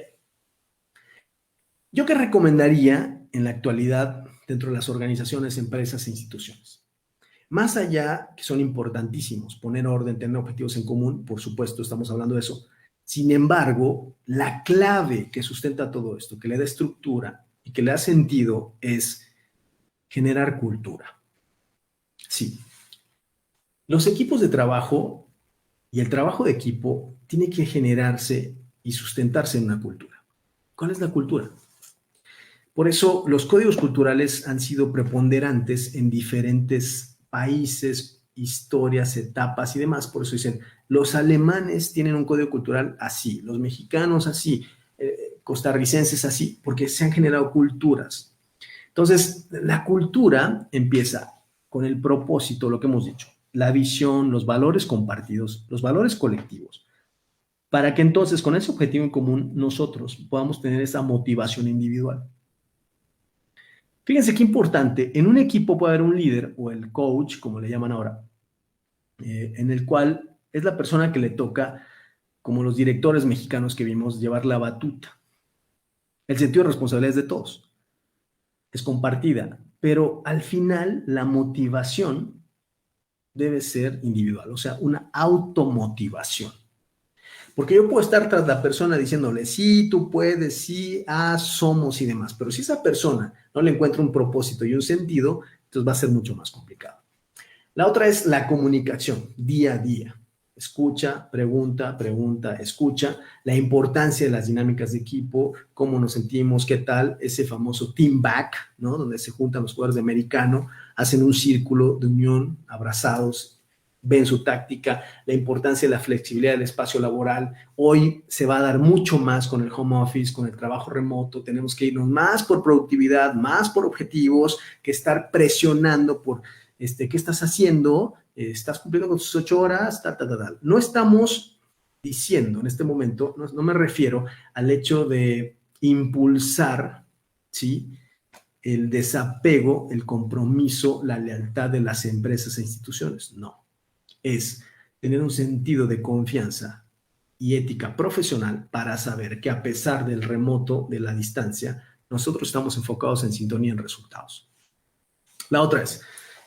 ¿Yo qué recomendaría en la actualidad dentro de las organizaciones, empresas e instituciones? Más allá, que son importantísimos, poner orden, tener objetivos en común, por supuesto, estamos hablando de eso. Sin embargo, la clave que sustenta todo esto, que le da estructura y que le da sentido, es generar cultura. Sí. Los equipos de trabajo y el trabajo de equipo tiene que generarse y sustentarse en una cultura. ¿Cuál es la cultura? Por eso los códigos culturales han sido preponderantes en diferentes países, historias, etapas y demás. Por eso dicen, los alemanes tienen un código cultural así, los mexicanos así, costarricenses así, porque se han generado culturas. Entonces, la cultura empieza con el propósito, lo que hemos dicho, la visión, los valores compartidos, los valores colectivos, para que entonces con ese objetivo en común nosotros podamos tener esa motivación individual. Fíjense qué importante, en un equipo puede haber un líder o el coach, como le llaman ahora, en el cual es la persona que le toca, como los directores mexicanos que vimos, llevar la batuta. El sentido de responsabilidad es de todos, es compartida, pero al final la motivación debe ser individual, o sea, una automotivación. Porque yo puedo estar tras la persona diciéndole, sí, tú puedes, sí, somos y demás. Pero si esa persona no le encuentra un propósito y un sentido, entonces va a ser mucho más complicado. La otra es la comunicación, día a día. Escucha, pregunta, pregunta, escucha. La importancia de las dinámicas de equipo, cómo nos sentimos, qué tal, ese famoso team back, ¿no? Donde se juntan los jugadores de americano, hacen un círculo de unión, abrazados, ven su táctica, la importancia de la flexibilidad del espacio laboral. Hoy se va a dar mucho más con el home office, con el trabajo remoto. Tenemos que irnos más por productividad, más por objetivos, que estar presionando por ¿qué estás haciendo? ¿Estás cumpliendo con tus 8 horas? Tal, tal, tal, tal. No estamos diciendo en este momento, no me refiero al hecho de impulsar, ¿sí?, el desapego, el compromiso, la lealtad de las empresas e instituciones. No. Es tener un sentido de confianza y ética profesional para saber que a pesar del remoto, de la distancia, nosotros estamos enfocados en sintonía en resultados. La otra es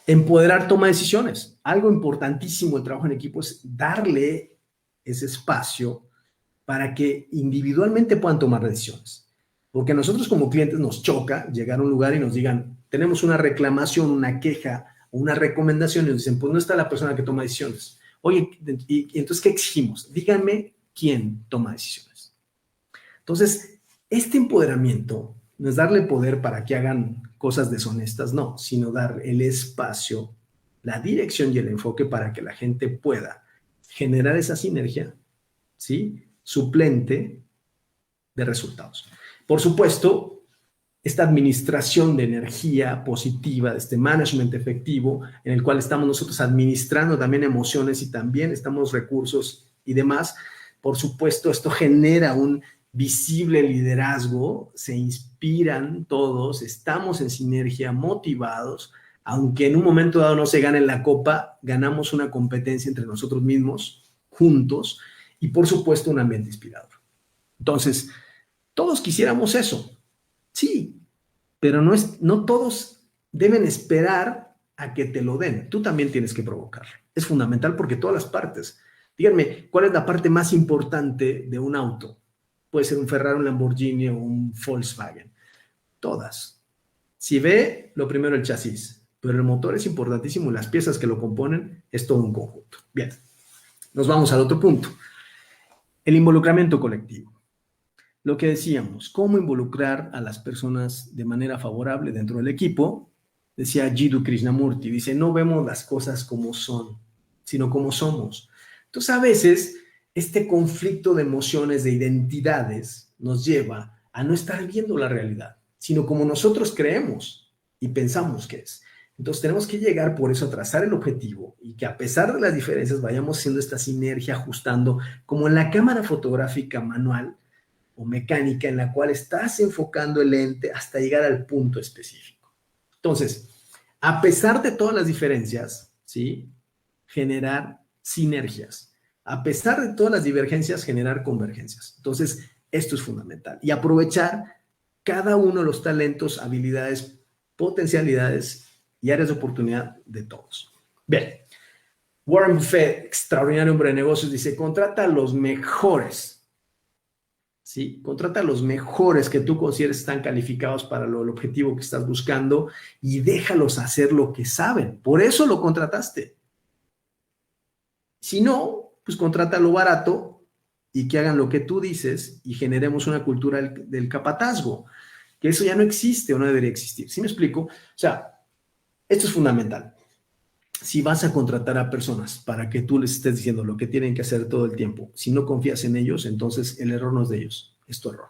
empoderar toma de decisiones. Algo importantísimo del trabajo en equipo es darle ese espacio para que individualmente puedan tomar decisiones. Porque a nosotros como clientes nos choca llegar a un lugar y nos digan, tenemos una reclamación, una queja o una recomendación y nos dicen, pues no está la persona que toma decisiones. Oye, y entonces, ¿qué exigimos? Díganme quién toma decisiones. Entonces, este empoderamiento no es darle poder para que hagan cosas deshonestas, no, sino dar el espacio, la dirección y el enfoque para que la gente pueda generar esa sinergia, ¿sí?, suplente de resultados. Por supuesto, esta administración de energía positiva, de este management efectivo, en el cual estamos nosotros administrando también emociones y también estamos recursos y demás, por supuesto, esto genera un visible liderazgo, se inspiran todos, estamos en sinergia, motivados, aunque en un momento dado no se gane la copa, ganamos una competencia entre nosotros mismos, juntos, y por supuesto un ambiente inspirador. Entonces, todos quisiéramos eso, sí, pero no todos deben esperar a que te lo den, tú también tienes que provocarlo. Es fundamental porque todas las partes, díganme, ¿cuál es la parte más importante de un auto? Puede ser un Ferrari, un Lamborghini o un Volkswagen. Todas. Si ve, lo primero el chasis, pero el motor es importantísimo y las piezas que lo componen es todo un conjunto. Bien, nos vamos al otro punto. El involucramiento colectivo. Lo que decíamos, cómo involucrar a las personas de manera favorable dentro del equipo. Decía Jiddu Krishnamurti, dice, no vemos las cosas como son, sino como somos. Entonces, a veces, este conflicto de emociones, de identidades, nos lleva a no estar viendo la realidad, sino como nosotros creemos y pensamos que es. Entonces, tenemos que llegar por eso a trazar el objetivo y que a pesar de las diferencias vayamos haciendo esta sinergia, ajustando, como en la cámara fotográfica manual o mecánica, en la cual estás enfocando el lente hasta llegar al punto específico. Entonces, a pesar de todas las diferencias, ¿sí?, generar sinergias. A pesar de todas las divergencias, generar convergencias. Entonces, esto es fundamental. Y aprovechar cada uno de los talentos, habilidades, potencialidades y áreas de oportunidad de todos. Bien, Warren Buffett, extraordinario hombre de negocios, dice, contrata a los mejores. ¿Sí? Contrata a los mejores que tú consideres están calificados para el objetivo que estás buscando y déjalos hacer lo que saben. Por eso lo contrataste. Si no, pues contrátalo barato y que hagan lo que tú dices y generemos una cultura del capatazgo, que eso ya no existe o no debería existir. ¿Sí me explico? O sea, esto es fundamental. Si vas a contratar a personas para que tú les estés diciendo lo que tienen que hacer todo el tiempo, si no confías en ellos, entonces el error no es de ellos, es tu error.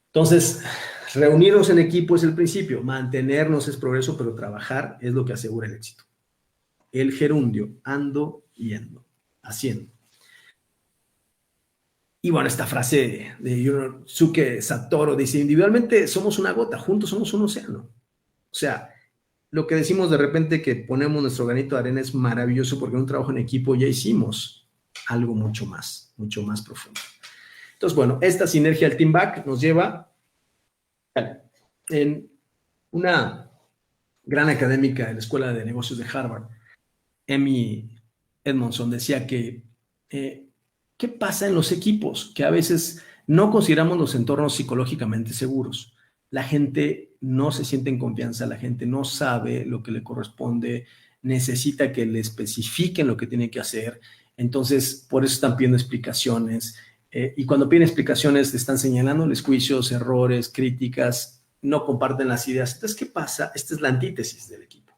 Entonces, reunirnos en equipo es el principio, mantenernos es progreso, pero trabajar es lo que asegura el éxito. El gerundio, ando, yendo, haciendo. Y bueno, esta frase de Yunosuke Satoru dice, individualmente somos una gota, juntos somos un océano. O sea, lo que decimos de repente que ponemos nuestro granito de arena es maravilloso porque en un trabajo en equipo ya hicimos algo mucho más profundo. Entonces, bueno, esta sinergia del Team Back nos lleva en una gran académica de la Escuela de Negocios de Harvard, Amy Edmondson, decía que ¿qué pasa en los equipos? Que a veces no consideramos los entornos psicológicamente seguros. La gente no se siente en confianza, la gente no sabe lo que le corresponde, necesita que le especifiquen lo que tiene que hacer. Entonces, por eso están pidiendo explicaciones. Y cuando piden explicaciones, te están señalándoles juicios, errores, críticas, no comparten las ideas. Entonces, ¿qué pasa? Esta es la antítesis del equipo.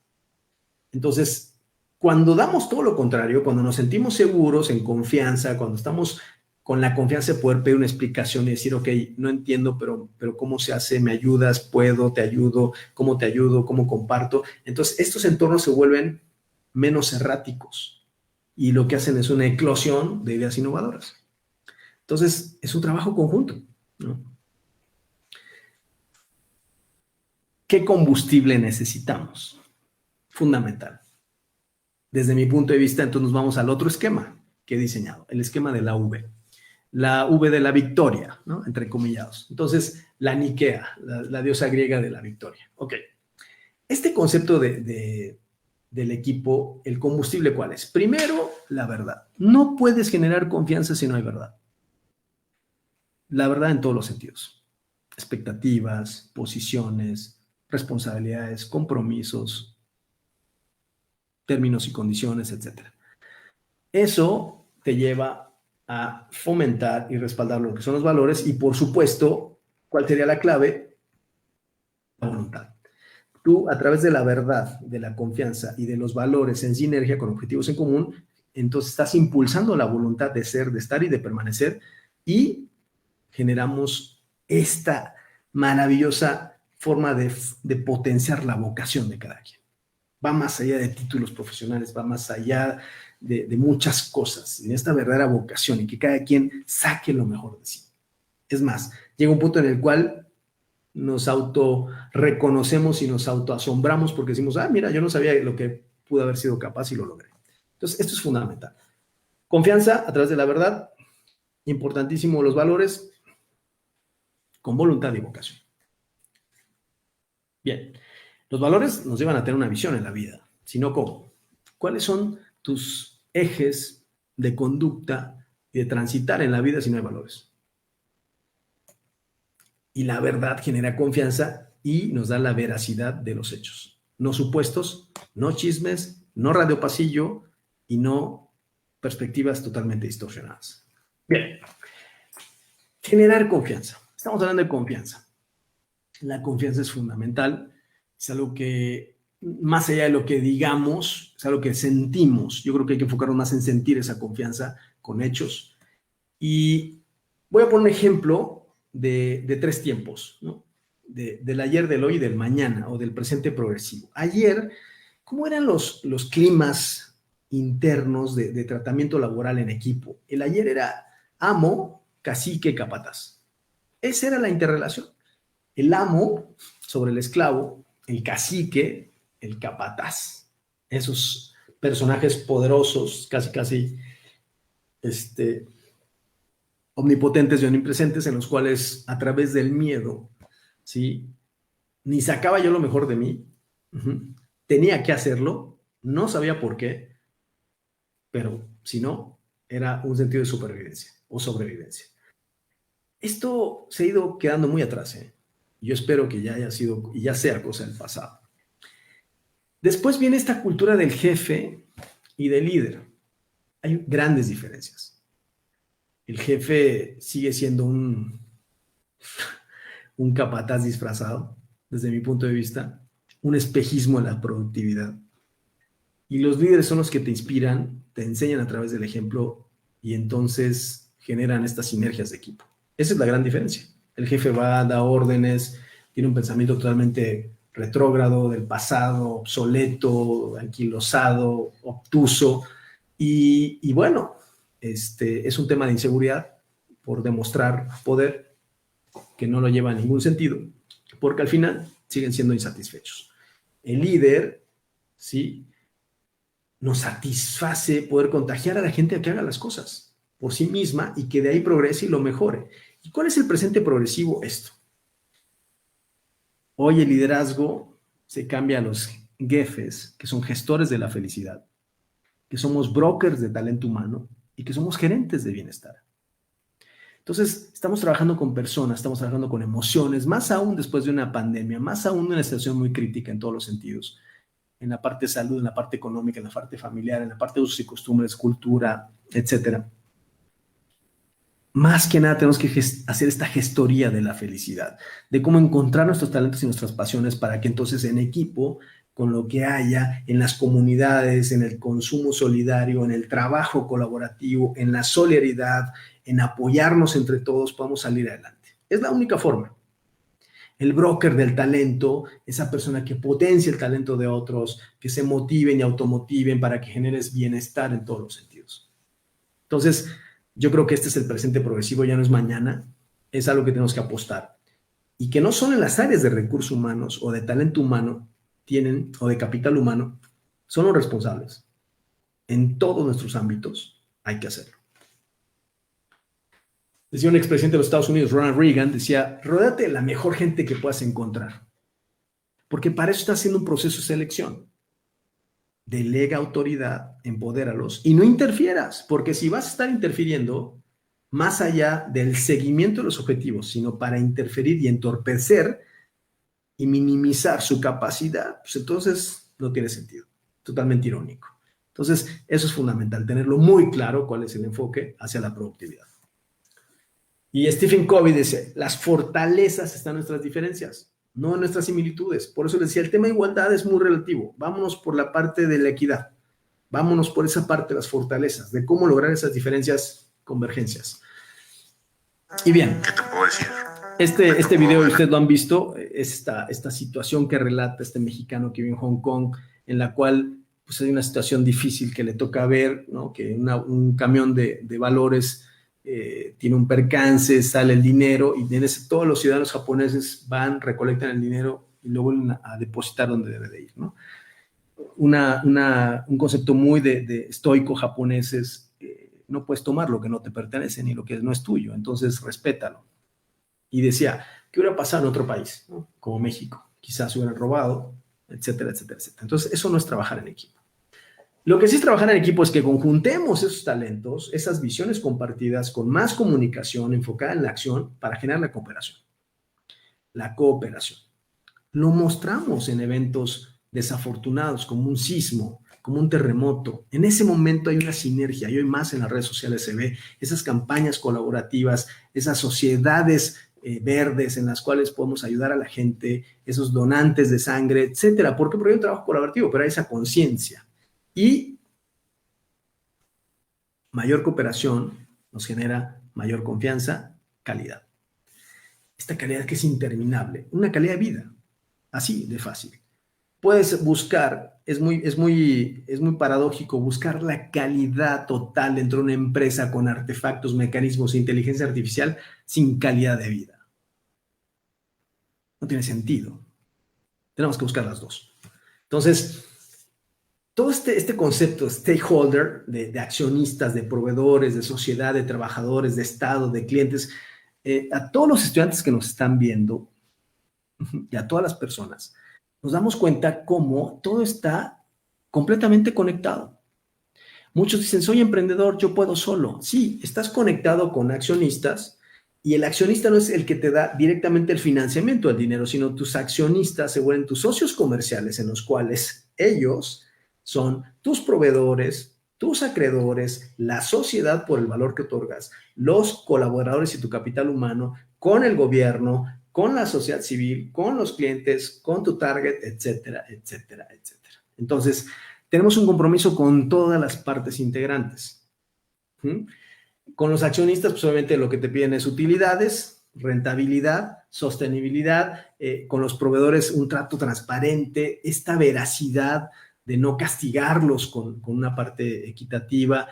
Entonces, cuando damos todo lo contrario, cuando nos sentimos seguros, en confianza, cuando estamos con la confianza de poder pedir una explicación y decir, ok, no entiendo, pero ¿cómo se hace? ¿Me ayudas? ¿Puedo? ¿Te ayudo? ¿Cómo te ayudo? ¿Cómo comparto? Entonces, estos entornos se vuelven menos erráticos y lo que hacen es una eclosión de ideas innovadoras. Entonces, es un trabajo conjunto, ¿no? ¿Qué combustible necesitamos? Fundamental. Desde mi punto de vista, entonces nos vamos al otro esquema que he diseñado, el esquema de la V. La V de la victoria, ¿no? Entre comillados. Entonces, la Nikea, la diosa griega de la victoria. Ok. Este concepto del equipo, el combustible, ¿cuál es? Primero, la verdad. No puedes generar confianza si no hay verdad. La verdad en todos los sentidos. Expectativas, posiciones, responsabilidades, compromisos, términos y condiciones, etc. Eso te lleva a fomentar y respaldar lo que son los valores y, por supuesto, ¿cuál sería la clave? La voluntad. Tú, a través de la verdad, de la confianza y de los valores en sinergia con objetivos en común, entonces estás impulsando la voluntad de ser, de estar y de permanecer y generamos esta maravillosa forma de potenciar la vocación de cada quien. Va más allá de títulos profesionales, va más allá de muchas cosas, en esta verdadera vocación y que cada quien saque lo mejor de sí. Es más, llega un punto en el cual nos auto-reconocemos y nos auto-asombramos porque decimos, mira, yo no sabía lo que pude haber sido capaz y lo logré. Entonces, esto es fundamental. Confianza a través de la verdad, importantísimo los valores, con voluntad y vocación. Bien, los valores nos llevan a tener una visión en la vida, si no, ¿cómo? ¿Cuáles son tus ejes de conducta y de transitar en la vida si no hay valores? Y la verdad genera confianza y nos da la veracidad de los hechos. No supuestos, no chismes, no radio pasillo y no perspectivas totalmente distorsionadas. Bien, generar confianza. Estamos hablando de confianza. La confianza es fundamental, es algo que, más allá de lo que digamos, es algo que sentimos. Yo creo que hay que enfocarnos más en sentir esa confianza con hechos. Y voy a poner un ejemplo de 3 tiempos, ¿no? Del ayer, del hoy y del mañana, o del presente progresivo. Ayer, ¿cómo eran los climas internos de tratamiento laboral en equipo? El ayer era amo, cacique, capataz. Esa era la interrelación. El amo sobre el esclavo, el cacique, el capataz. Esos personajes poderosos, casi omnipotentes y omnipresentes, en los cuales a través del miedo, ¿sí? Ni sacaba yo lo mejor de mí, tenía que hacerlo, no sabía por qué, pero si no, era un sentido de supervivencia o sobrevivencia. Esto se ha ido quedando muy atrás, ¿eh? Yo espero que ya haya sido y ya sea cosa del pasado. Después viene esta cultura del jefe y del líder. Hay grandes diferencias. El jefe sigue siendo un capataz disfrazado, desde mi punto de vista, un espejismo de la productividad. Y los líderes son los que te inspiran, te enseñan a través del ejemplo y entonces generan estas sinergias de equipo. Esa es la gran diferencia. El jefe va, da órdenes, tiene un pensamiento totalmente retrógrado, del pasado, obsoleto, anquilosado, obtuso. Y bueno, es un tema de inseguridad por demostrar poder que no lo lleva a ningún sentido, porque al final siguen siendo insatisfechos. El líder, ¿sí?, nos satisface poder contagiar a la gente a que haga las cosas por sí misma y que de ahí progrese y lo mejore. ¿Y cuál es el presente progresivo? Esto. Hoy el liderazgo se cambia a los jefes, que son gestores de la felicidad, que somos brokers de talento humano y que somos gerentes de bienestar. Entonces, estamos trabajando con personas, estamos trabajando con emociones, más aún después de una pandemia, más aún de una situación muy crítica en todos los sentidos. en la parte de salud, en la parte económica, en la parte familiar, en la parte de usos y costumbres, cultura, etcétera. Más que nada tenemos que hacer esta gestoría de la felicidad, de cómo encontrar nuestros talentos y nuestras pasiones para que entonces en equipo, con lo que haya, en las comunidades, en el consumo solidario, en el trabajo colaborativo, en la solidaridad, en apoyarnos entre todos, podamos salir adelante. Es la única forma. El broker del talento, esa persona que potencia el talento de otros, que se motiven y automotiven para que generes bienestar en todos los sentidos. Entonces, yo creo que este es el presente progresivo, ya no es mañana, es algo que tenemos que apostar. Y que no solo en las áreas de recursos humanos o de talento humano tienen, o de capital humano, son los responsables. En todos nuestros ámbitos hay que hacerlo. Decía un expresidente de los Estados Unidos, Ronald Reagan, decía, ródate de la mejor gente que puedas encontrar. Porque para eso está haciendo un proceso de selección. Delega autoridad, empodéralos y no interfieras, porque si vas a estar interfiriendo más allá del seguimiento de los objetivos, sino para interferir y entorpecer y minimizar su capacidad, pues entonces no tiene sentido. Totalmente irónico. Entonces, eso es fundamental, tenerlo muy claro cuál es el enfoque hacia la productividad. Y Stephen Covey dice, las fortalezas están en nuestras diferencias, no en nuestras similitudes. Por eso les decía, el tema de igualdad es muy relativo. Vámonos por la parte de la equidad. Vámonos por esa parte de las fortalezas, de cómo lograr esas diferencias, convergencias. Y bien, ¿qué te puedo decir? Este video, ustedes lo han visto, esta situación que relata este mexicano que vive en Hong Kong, en la cual pues, hay una situación difícil que le toca ver, ¿no? Que un camión de valores tiene un percance, sale el dinero y todos los ciudadanos japoneses van, recolectan el dinero y lo vuelven a depositar donde debe de ir, ¿no? Un concepto muy de estoico japonés es no puedes tomar lo que no te pertenece ni lo que no es tuyo, entonces respétalo. Y decía, ¿qué hubiera pasado en otro país, ¿no? Como México? Quizás hubieran robado, etcétera, etcétera, etcétera. Entonces, eso no es trabajar en equipo. Lo que sí es trabajar en equipo es que conjuntemos esos talentos, esas visiones compartidas con más comunicación enfocada en la acción para generar la cooperación. La cooperación. Lo mostramos en eventos desafortunados como un sismo, como un terremoto. En ese momento hay una sinergia y hoy más en las redes sociales se ve esas campañas colaborativas, esas sociedades verdes en las cuales podemos ayudar a la gente, esos donantes de sangre, etcétera. ¿Por qué? Porque hay un trabajo colaborativo, pero hay esa conciencia. Y mayor cooperación nos genera mayor confianza, calidad. Esta calidad que es interminable, una calidad de vida, así de fácil. Puedes buscar, es muy paradójico buscar la calidad total dentro de una empresa con artefactos, mecanismos e inteligencia artificial sin calidad de vida. No tiene sentido. Tenemos que buscar las dos. Entonces, todo este concepto de stakeholder, de accionistas, de proveedores, de sociedad, de trabajadores, de Estado, de clientes, a todos los estudiantes que nos están viendo y a todas las personas, nos damos cuenta cómo todo está completamente conectado. Muchos dicen, soy emprendedor, yo puedo solo. Sí, estás conectado con accionistas y el accionista no es el que te da directamente el financiamiento del dinero, sino tus accionistas se vuelven tus socios comerciales en los cuales ellos son tus proveedores, tus acreedores, la sociedad por el valor que otorgas, los colaboradores y tu capital humano con el gobierno, con la sociedad civil, con los clientes, con tu target, etcétera, etcétera, etcétera. Entonces, tenemos un compromiso con todas las partes integrantes. Con los accionistas, pues obviamente lo que te piden es utilidades, rentabilidad, sostenibilidad, con los proveedores un trato transparente, esta veracidad de no castigarlos con una parte equitativa,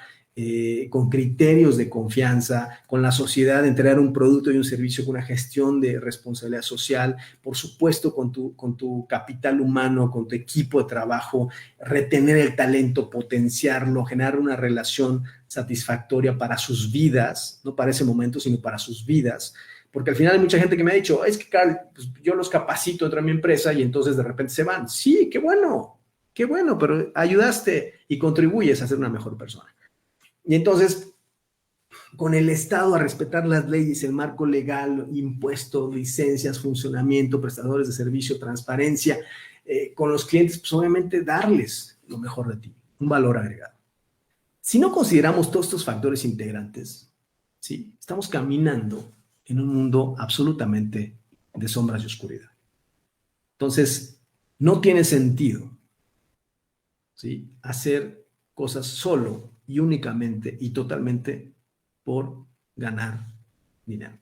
con criterios de confianza, con la sociedad, de entregar un producto y un servicio con una gestión de responsabilidad social, por supuesto con tu capital humano, con tu equipo de trabajo, retener el talento, potenciarlo, generar una relación satisfactoria para sus vidas, no para ese momento, sino para sus vidas, porque al final hay mucha gente que me ha dicho, es que Carl, pues yo los capacito dentro de mi empresa y entonces de repente se van. Sí, qué bueno, pero ayudaste y contribuyes a ser una mejor persona. Y entonces, con el Estado a respetar las leyes, el marco legal, impuestos, licencias, funcionamiento, prestadores de servicio, transparencia, con los clientes, pues obviamente darles lo mejor de ti, un valor agregado. Si no consideramos todos estos factores integrantes, ¿sí? Estamos caminando en un mundo absolutamente de sombras y oscuridad. Entonces, no tiene sentido, ¿sí?, hacer cosas solo y únicamente y totalmente por ganar dinero.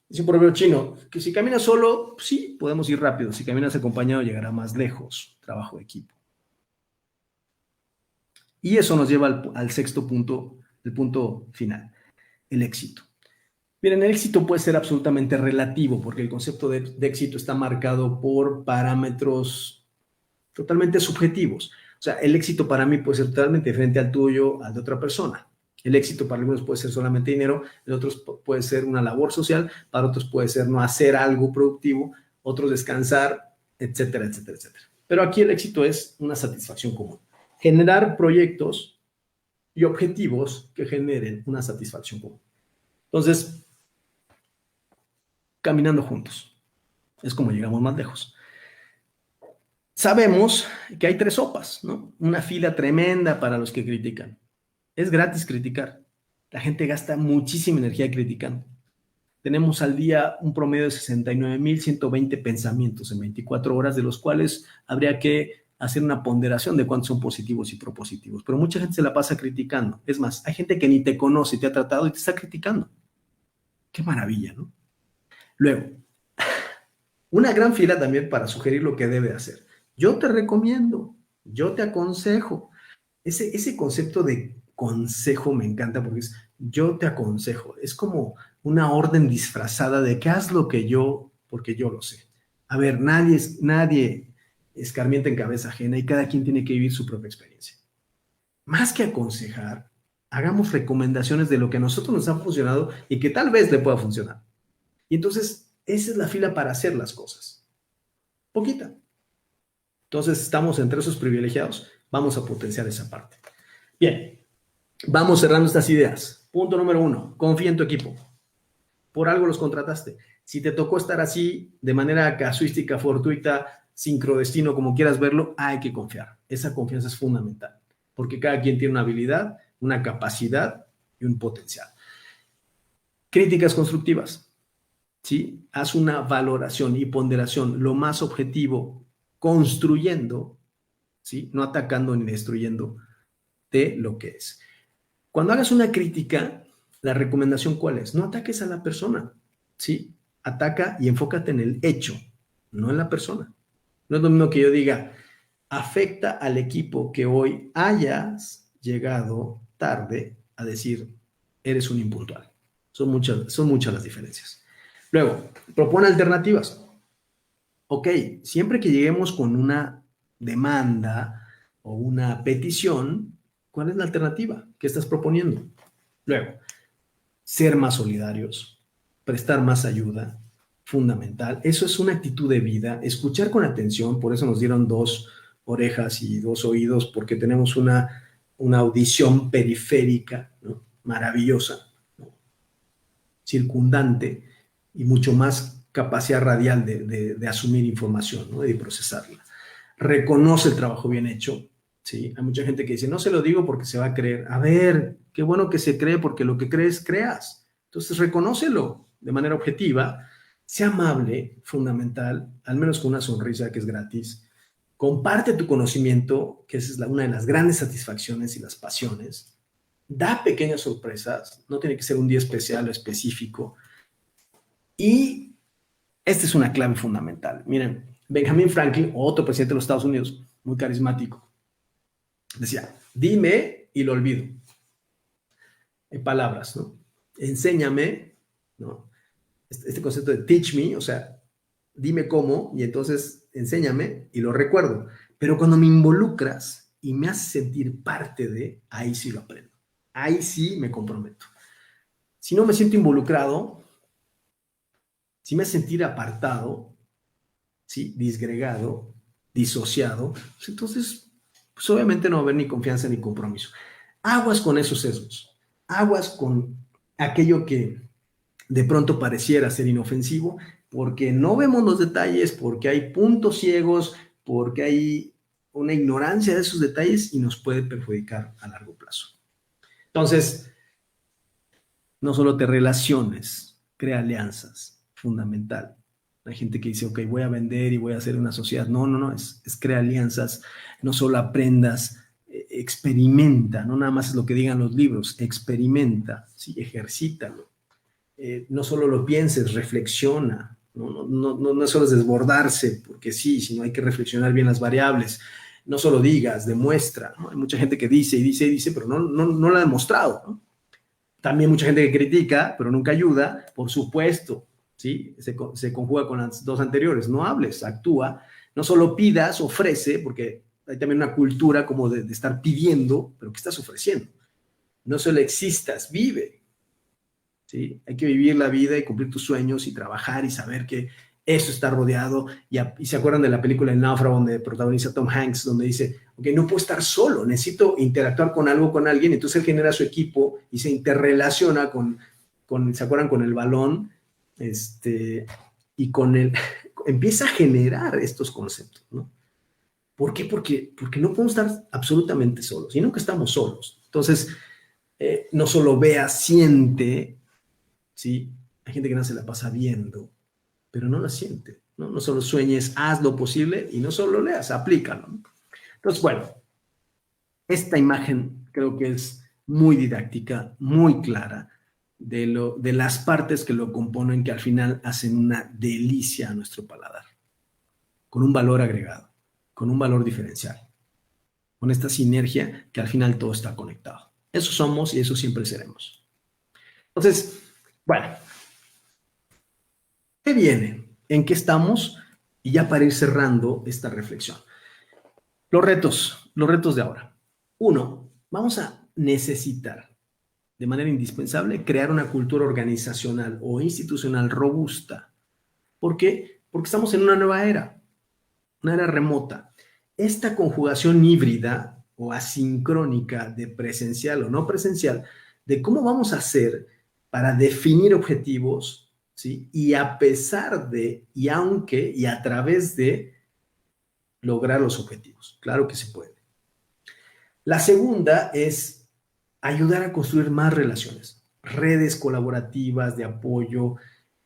Dice un proverbio chino que si caminas solo, sí, podemos ir rápido. Si caminas acompañado, llegará más lejos. Trabajo de equipo. Y eso nos lleva al sexto punto, el punto final, el éxito. Miren, el éxito puede ser absolutamente relativo porque el concepto de éxito está marcado por parámetros totalmente subjetivos. O sea, el éxito para mí puede ser totalmente diferente al tuyo, al de otra persona. El éxito para algunos puede ser solamente dinero, en otros puede ser una labor social, para otros puede ser no hacer algo productivo, otros descansar, etcétera, etcétera, etcétera. Pero aquí el éxito es una satisfacción común. Generar proyectos y objetivos que generen una satisfacción común. Entonces, caminando juntos es como llegamos más lejos. Sabemos que hay 3 sopas, ¿no? Una fila tremenda para los que critican. Es gratis criticar. La gente gasta muchísima energía criticando. Tenemos al día un promedio de 69,120 pensamientos en 24 horas, de los cuales habría que hacer una ponderación de cuántos son positivos y propositivos. Pero mucha gente se la pasa criticando. Es más, hay gente que ni te conoce y te ha tratado y te está criticando. Qué maravilla, ¿no? Luego, una gran fila también para sugerir lo que debe hacer. Yo te recomiendo, yo te aconsejo. Ese concepto de consejo me encanta porque es yo te aconsejo. Es como una orden disfrazada de que haz lo que yo, porque yo lo sé. A ver, nadie escarmienta en cabeza ajena y cada quien tiene que vivir su propia experiencia. Más que aconsejar, hagamos recomendaciones de lo que a nosotros nos ha funcionado y que tal vez le pueda funcionar. Y entonces, esa es la fila para hacer las cosas. Poquita. Entonces, estamos entre esos privilegiados. Vamos a potenciar esa parte. Bien, vamos cerrando estas ideas. Punto número 1, confía en tu equipo. Por algo los contrataste. Si te tocó estar así, de manera casuística, fortuita, sincrodestino, como quieras verlo, hay que confiar. Esa confianza es fundamental, porque cada quien tiene una habilidad, una capacidad y un potencial. Críticas constructivas. ¿Sí? Haz una valoración y ponderación lo más objetivo, construyendo, ¿sí?, no atacando ni destruyendo, de lo que es. Cuando hagas una crítica, la recomendación ¿cuál es? No ataques a la persona, ¿sí? Ataca y enfócate en el hecho, no en la persona. No es lo mismo que yo diga, afecta al equipo que hoy hayas llegado tarde, a decir, eres un impuntual. Son muchas las diferencias. Luego, propone alternativas. Ok, siempre que lleguemos con una demanda o una petición, ¿cuál es la alternativa? ¿Qué estás proponiendo? Luego, ser más solidarios, prestar más ayuda, fundamental. Eso es una actitud de vida, escuchar con atención, por eso nos dieron 2 orejas y 2 oídos, porque tenemos una audición periférica, ¿no?, maravillosa, ¿no?, circundante y mucho más capacidad radial de asumir información, ¿no?, y de procesarla. Reconoce el trabajo bien hecho, ¿sí? Hay mucha gente que dice, no se lo digo porque se va a creer. A ver, qué bueno que se cree, porque lo que crees, creas. Entonces, reconócelo de manera objetiva, sea amable, fundamental, al menos con una sonrisa que es gratis. Comparte tu conocimiento, que esa es una de las grandes satisfacciones y las pasiones. Da pequeñas sorpresas, no tiene que ser un día especial o específico. Y esta es una clave fundamental. Miren, Benjamin Franklin, otro presidente de los Estados Unidos, muy carismático, decía, dime y lo olvido. En palabras, ¿no? Enséñame, ¿no? Este concepto de teach me, o sea, dime cómo y entonces enséñame y lo recuerdo. Pero cuando me involucras y me haces sentir parte de, ahí sí lo aprendo. Ahí sí me comprometo. Si no me siento involucrado, si me hace sentir apartado, ¿sí?, disgregado, disociado, pues entonces, pues obviamente no va a haber ni confianza ni compromiso. Aguas con esos sesgos, aguas con aquello que de pronto pareciera ser inofensivo, porque no vemos los detalles, porque hay puntos ciegos, porque hay una ignorancia de esos detalles y nos puede perjudicar a largo plazo. Entonces, no solo te relaciones, crea alianzas, fundamental. Hay gente que dice, ok, voy a vender y voy a hacer una sociedad. No, es crea alianzas, no solo aprendas, experimenta, no nada más es lo que digan los libros, experimenta, ¿sí? Ejercítalo. No solo lo pienses, reflexiona, no solo es desbordarse, porque sí, sino hay que reflexionar bien las variables. No solo digas, demuestra, ¿no? Hay mucha gente que dice y dice y dice, pero no lo ha demostrado, ¿no? También mucha gente que critica, pero nunca ayuda, por supuesto, ¿sí? Se conjuga con las dos anteriores. No hables, actúa, no solo pidas, ofrece, porque hay también una cultura como de estar pidiendo, pero ¿qué estás ofreciendo? No solo existas, vive, ¿sí? Hay que vivir la vida y cumplir tus sueños y trabajar y saber que eso está rodeado. Y se acuerdan de la película El Náufrago, donde protagoniza Tom Hanks, donde dice, ok, no puedo estar solo, necesito interactuar con algo, con alguien. Entonces él genera su equipo y se interrelaciona con ¿se acuerdan? Con el balón, y empieza a generar estos conceptos, ¿no? ¿Por qué? Porque no podemos estar absolutamente solos, y nunca estamos solos. Entonces, no solo vea, siente, ¿sí? Hay gente que no se la pasa viendo, pero no la siente, ¿no? No solo sueñes, haz lo posible y no solo leas, aplícalo, ¿no? Entonces, bueno, esta imagen creo que es muy didáctica, muy clara de las partes que lo componen, que al final hacen una delicia a nuestro paladar, con un valor agregado, con un valor diferencial, con esta sinergia que al final todo está conectado. Eso somos y eso siempre seremos. Entonces, bueno, ¿qué viene? ¿En qué estamos? Y ya para ir cerrando esta reflexión. Los retos de ahora. Uno, vamos a necesitar de manera indispensable crear una cultura organizacional o institucional robusta. ¿Por qué? Porque estamos en una era remota. Esta conjugación híbrida o asincrónica de presencial o no presencial, de cómo vamos a hacer para definir objetivos, ¿sí? Y a pesar de, y aunque, y a través de lograr los objetivos. Claro que se puede. La segunda es ayudar a construir más relaciones, redes colaborativas de apoyo,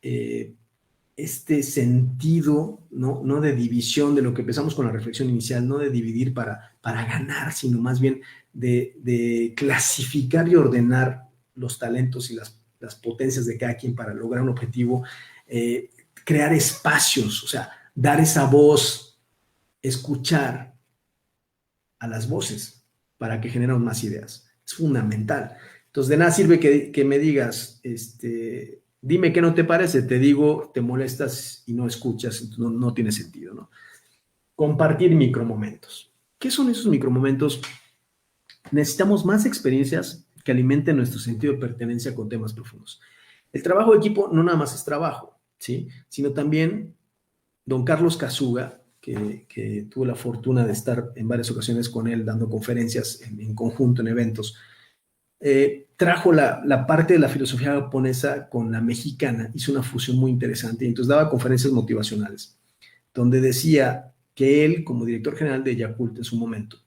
este sentido, no de división, de lo que empezamos con la reflexión inicial, no de dividir para ganar, sino más bien de clasificar y ordenar los talentos y las potencias de cada quien para lograr un objetivo, crear espacios, o sea, dar esa voz, escuchar a las voces para que generen más ideas. Es fundamental. Entonces, de nada sirve que me digas, dime qué no te parece, te digo, te molestas y no escuchas, no tiene sentido, ¿no? Compartir micromomentos. ¿Qué son esos micromomentos? Necesitamos más experiencias que alimenten nuestro sentido de pertenencia con temas profundos. El trabajo de equipo no nada más es trabajo, ¿sí? Sino también don Carlos Casuga, que tuve la fortuna de estar en varias ocasiones con él dando conferencias en conjunto, en eventos, trajo la parte de la filosofía japonesa con la mexicana, hizo una fusión muy interesante y entonces daba conferencias motivacionales, donde decía que él, como director general de Yakult en su momento,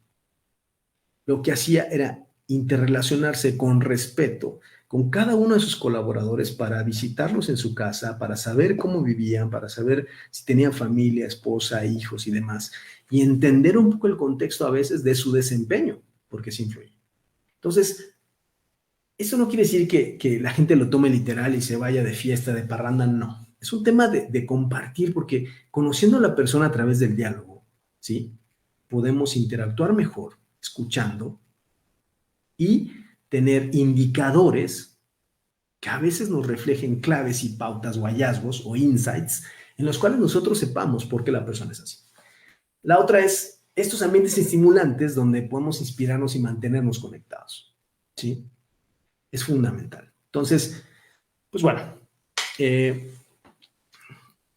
lo que hacía era interrelacionarse con respeto con cada uno de sus colaboradores para visitarlos en su casa, para saber cómo vivían, para saber si tenían familia, esposa, hijos y demás, y entender un poco el contexto a veces de su desempeño, porque se influye. Entonces, eso no quiere decir que la gente lo tome literal y se vaya de fiesta, de parranda, no. Es un tema de compartir, porque conociendo a la persona a través del diálogo, ¿sí? Podemos interactuar mejor, escuchando, y tener indicadores que a veces nos reflejen claves y pautas o hallazgos o insights en los cuales nosotros sepamos por qué la persona es así. La otra es estos ambientes estimulantes donde podemos inspirarnos y mantenernos conectados, ¿sí? Es fundamental. Entonces, pues bueno,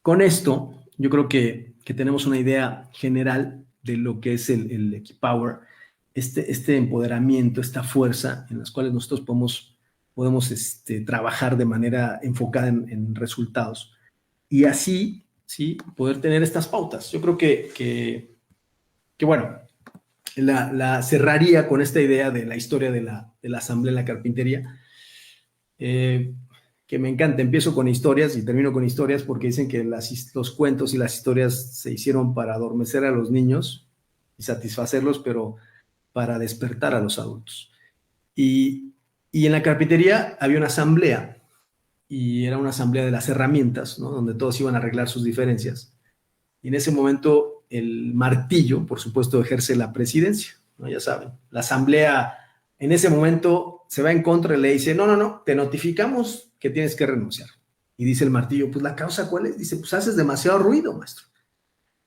con esto yo creo que tenemos una idea general de lo que es el Equipower, este empoderamiento, esta fuerza en las cuales nosotros podemos trabajar de manera enfocada en resultados. y así, ¿sí?, poder tener estas pautas. Yo creo que bueno, la cerraría con esta idea de la historia de la asamblea en la carpintería, que me encanta. Empiezo con historias y termino con historias porque dicen que los cuentos y las historias se hicieron para adormecer a los niños y satisfacerlos, pero para despertar a los adultos. Y en la carpintería había una asamblea, y era una asamblea de las herramientas, ¿no?, donde todos iban a arreglar sus diferencias. Y en ese momento el martillo, por supuesto, ejerce la presidencia, ¿no? Ya saben, la asamblea en ese momento se va en contra y le dice, no, te notificamos que tienes que renunciar. Y dice el martillo, pues, ¿la causa cuál es? Dice, pues haces demasiado ruido, maestro.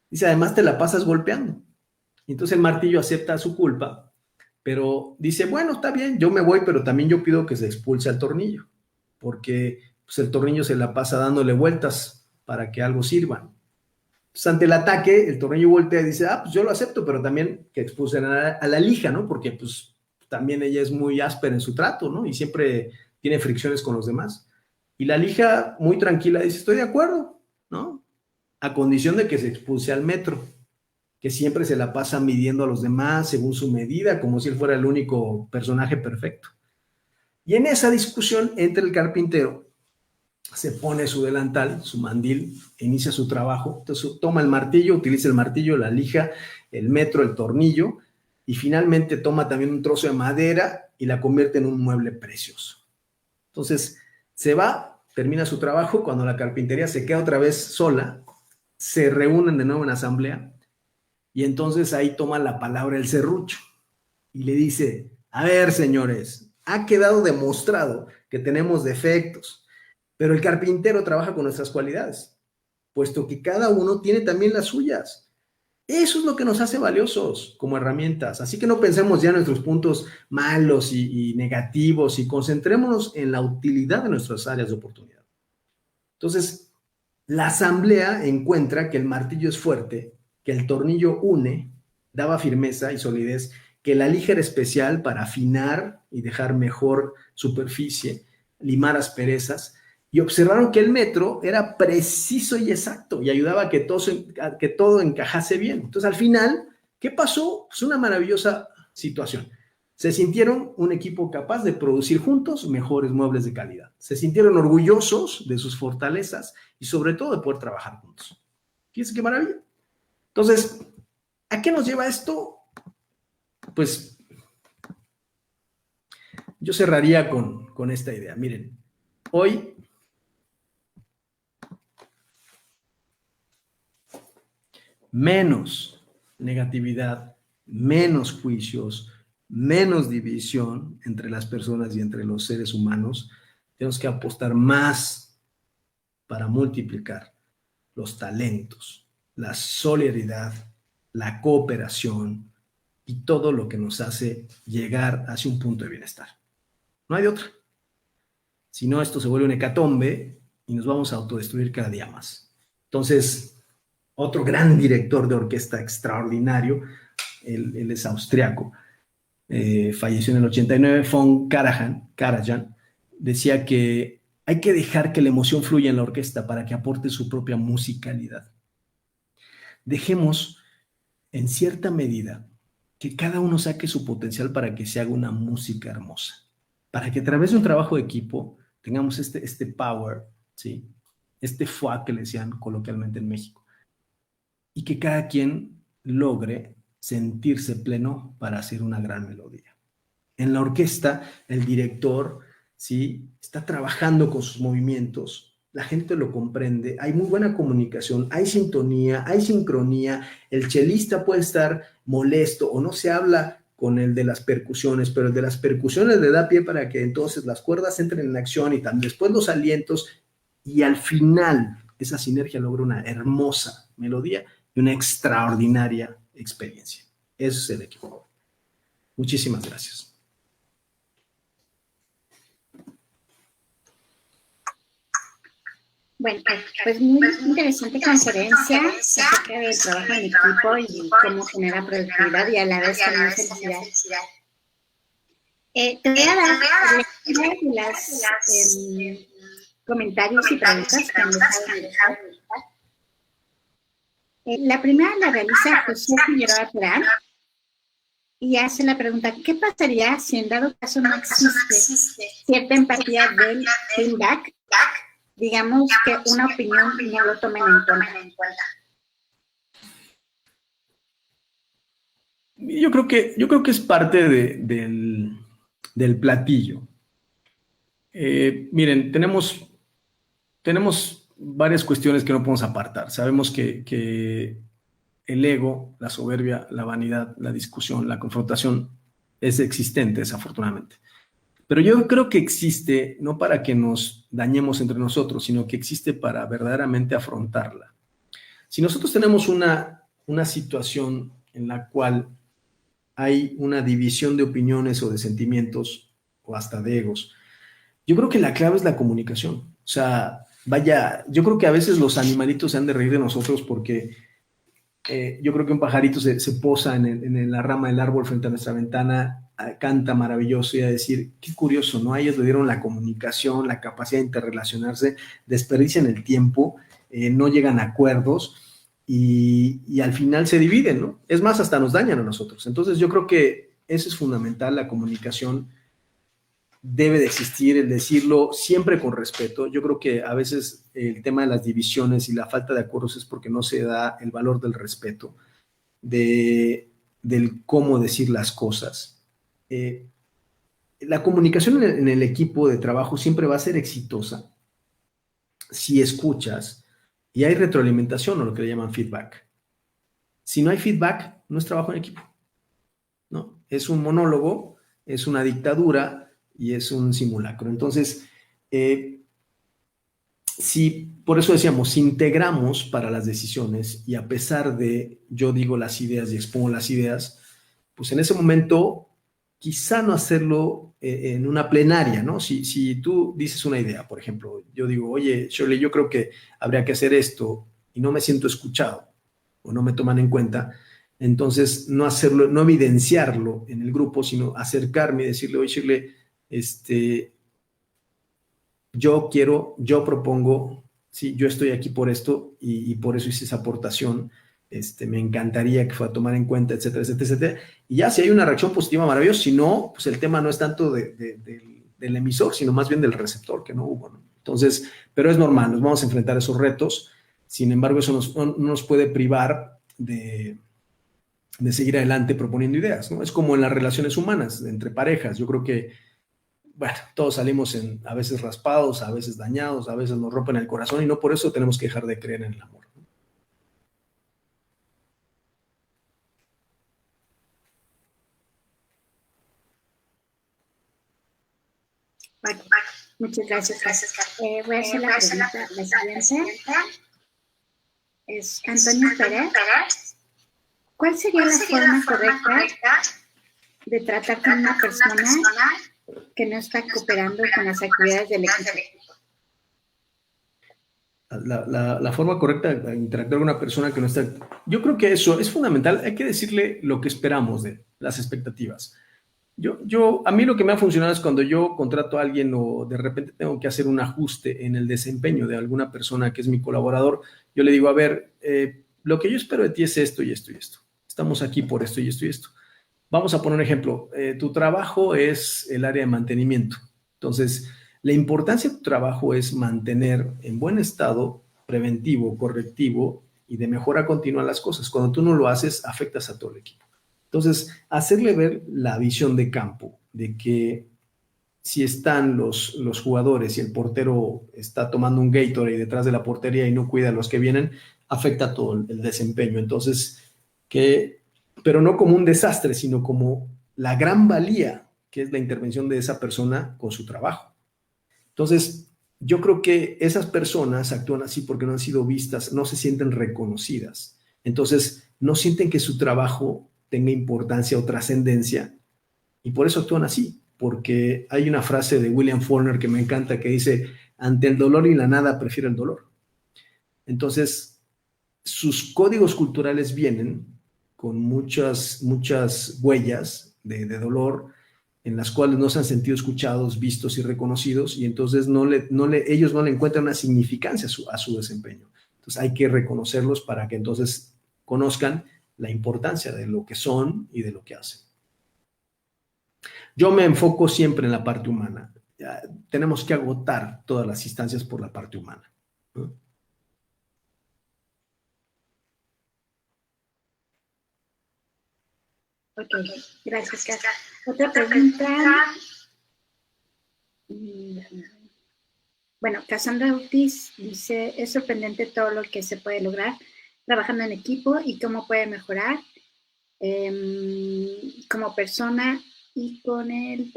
Dice, además te la pasas golpeando. Y entonces el martillo acepta su culpa, pero dice, bueno, está bien, yo me voy, pero también yo pido que se expulse al tornillo, porque pues, el tornillo se la pasa dándole vueltas para que algo sirva. Entonces, ante el ataque, el tornillo voltea y dice, pues yo lo acepto, pero también que expulsen a la lija, ¿no? Porque pues también ella es muy áspera en su trato, ¿no? Y siempre tiene fricciones con los demás. Y la lija, muy tranquila, dice, estoy de acuerdo, ¿no? A condición de que se expulse al metro, que siempre se la pasa midiendo a los demás según su medida, como si él fuera el único personaje perfecto. Y en esa discusión entra el carpintero, se pone su delantal, su mandil, inicia su trabajo, entonces toma el martillo, utiliza el martillo, la lija, el metro, el tornillo, y finalmente toma también un trozo de madera y la convierte en un mueble precioso. Entonces se va, termina su trabajo, cuando la carpintería se queda otra vez sola, se reúnen de nuevo en asamblea, y entonces ahí toma la palabra el serrucho, y le dice, a ver, señores, ha quedado demostrado que tenemos defectos, pero el carpintero trabaja con nuestras cualidades, puesto que cada uno tiene también las suyas. Eso es lo que nos hace valiosos como herramientas. Así que no pensemos ya en nuestros puntos malos y negativos, y concentrémonos en la utilidad de nuestras áreas de oportunidad. Entonces, la asamblea encuentra que el martillo es fuerte, que el tornillo une, daba firmeza y solidez, que la lija era especial para afinar y dejar mejor superficie, limar asperezas, y observaron que el metro era preciso y exacto y ayudaba a que todo encajase bien. Entonces, al final, ¿qué pasó? Pues una maravillosa situación. Se sintieron un equipo capaz de producir juntos mejores muebles de calidad. Se sintieron orgullosos de sus fortalezas y sobre todo de poder trabajar juntos. Fíjense qué maravilla. Entonces, ¿a qué nos lleva esto? Pues yo cerraría con esta idea. Miren, hoy menos negatividad, menos juicios, menos división entre las personas y entre los seres humanos. Tenemos que apostar más para multiplicar los talentos, la solidaridad, la cooperación y todo lo que nos hace llegar hacia un punto de bienestar. No hay de otra. Si no, esto se vuelve un hecatombe y nos vamos a autodestruir cada día más. Entonces, otro gran director de orquesta extraordinario, él es austriaco, falleció en el 89, von Karajan, decía que hay que dejar que la emoción fluya en la orquesta para que aporte su propia musicalidad. Dejemos, en cierta medida, que cada uno saque su potencial para que se haga una música hermosa, para que a través de un trabajo de equipo tengamos este power, ¿sí? Este fuá que le decían coloquialmente en México, y que cada quien logre sentirse pleno para hacer una gran melodía. En la orquesta, el director, ¿sí?, está trabajando con sus movimientos, la gente lo comprende, hay muy buena comunicación, hay sintonía, hay sincronía, el chelista puede estar molesto o no se habla con el de las percusiones, pero el de las percusiones le da pie para que entonces las cuerdas entren en acción y también después los alientos, y al final esa sinergia logra una hermosa melodía y una extraordinaria experiencia. Eso es el equipo. Muchísimas gracias. Bueno, pues muy interesante conferencia acerca del trabajo en equipo y cómo genera productividad y a la vez también felicidad. Te voy a dar las comentarios y preguntas que nos han dejado. La primera la realiza José Figueroa Terán y hace la pregunta: ¿qué pasaría si en dado caso no existe cierta empatía del feedback? Digamos que una opinión no lo tomen en cuenta. Yo creo que es parte del platillo. Miren, tenemos varias cuestiones que no podemos apartar. Sabemos que el ego, la soberbia, la vanidad, la discusión, la confrontación es existente, desafortunadamente. Pero yo creo que existe no para que nos dañemos entre nosotros, sino que existe para verdaderamente afrontarla. Si nosotros tenemos una situación en la cual hay una división de opiniones o de sentimientos o hasta de egos, yo creo que la clave es la comunicación. O sea, vaya, yo creo que a veces los animalitos se han de reír de nosotros porque yo creo que un pajarito se posa en la rama del árbol frente a nuestra ventana, canta maravilloso y a decir, qué curioso, ¿no? A ellos le dieron la comunicación, la capacidad de interrelacionarse, desperdician el tiempo, no llegan a acuerdos y al final se dividen, ¿no? Es más, hasta nos dañan a nosotros. Entonces yo creo que eso es fundamental, la comunicación debe de existir, el decirlo siempre con respeto. Yo creo que a veces el tema de las divisiones y la falta de acuerdos es porque no se da el valor del respeto, del cómo decir las cosas. La comunicación en el equipo de trabajo siempre va a ser exitosa si escuchas y hay retroalimentación o lo que le llaman feedback. Si no hay feedback, no es trabajo en equipo, ¿no? Es un monólogo, es una dictadura y es un simulacro. Entonces, por eso decíamos, si integramos para las decisiones y a pesar de yo digo las ideas y expongo las ideas, pues en ese momento quizá no hacerlo en una plenaria, ¿no? Si tú dices una idea, por ejemplo, yo digo, oye, Shirley, yo creo que habría que hacer esto y no me siento escuchado o no me toman en cuenta, entonces no hacerlo, no evidenciarlo en el grupo, sino acercarme y decirle, oye, Shirley, yo propongo, sí, yo estoy aquí por esto y por eso hice esa aportación, me encantaría que fuera a tomar en cuenta, etcétera, etcétera, etcétera. Y ya si hay una reacción positiva, maravilloso. Si no, pues el tema no es tanto del emisor, sino más bien del receptor, que no hubo, ¿no? Entonces, pero es normal, nos vamos a enfrentar a esos retos. Sin embargo, eso no nos puede privar de seguir adelante proponiendo ideas, ¿no? Es como en las relaciones humanas, entre parejas. Yo creo que, bueno, todos salimos a veces raspados, a veces dañados, a veces nos rompen el corazón y no por eso tenemos que dejar de creer en el amor, ¿no? Bueno, muchas gracias. Voy a hacer la pregunta, la siguiente. Es Antonio Pérez. ¿Cuál sería la forma correcta de tratar con una persona que no está cooperando con las actividades del equipo? La forma correcta de interactuar con una persona que no está... Yo creo que eso es fundamental. Hay que decirle lo que esperamos de las expectativas. A mí lo que me ha funcionado es cuando yo contrato a alguien o de repente tengo que hacer un ajuste en el desempeño de alguna persona que es mi colaborador, yo le digo, a ver, lo que yo espero de ti es esto y esto y esto. Estamos aquí por esto y esto y esto. Vamos a poner un ejemplo. Tu trabajo es el área de mantenimiento. Entonces, la importancia de tu trabajo es mantener en buen estado preventivo, correctivo y de mejora continua las cosas. Cuando tú no lo haces, afectas a todo el equipo. Entonces, hacerle ver la visión de campo, de que si están los jugadores y el portero está tomando un Gatorade detrás de la portería y no cuida a los que vienen, afecta todo el desempeño. Entonces, pero no como un desastre, sino como la gran valía que es la intervención de esa persona con su trabajo. Entonces, yo creo que esas personas actúan así porque no han sido vistas, no se sienten reconocidas. Entonces, no sienten que su trabajo tenga importancia o trascendencia y por eso actúan así, porque hay una frase de William Faulkner que me encanta que dice, ante el dolor y la nada prefiero el dolor. Entonces, sus códigos culturales vienen con muchas huellas de dolor en las cuales no se han sentido escuchados, vistos y reconocidos, y entonces ellos no le encuentran una significancia a su desempeño. Entonces hay que reconocerlos para que entonces conozcan la importancia de lo que son y de lo que hacen. Yo me enfoco siempre en la parte humana. Ya, tenemos que agotar todas las instancias por la parte humana, ¿no? Ok, gracias, Kat. Otra pregunta. Bueno, Cassandra Ortiz dice, es sorprendente todo lo que se puede lograr trabajando en equipo y cómo puede mejorar como persona y con el,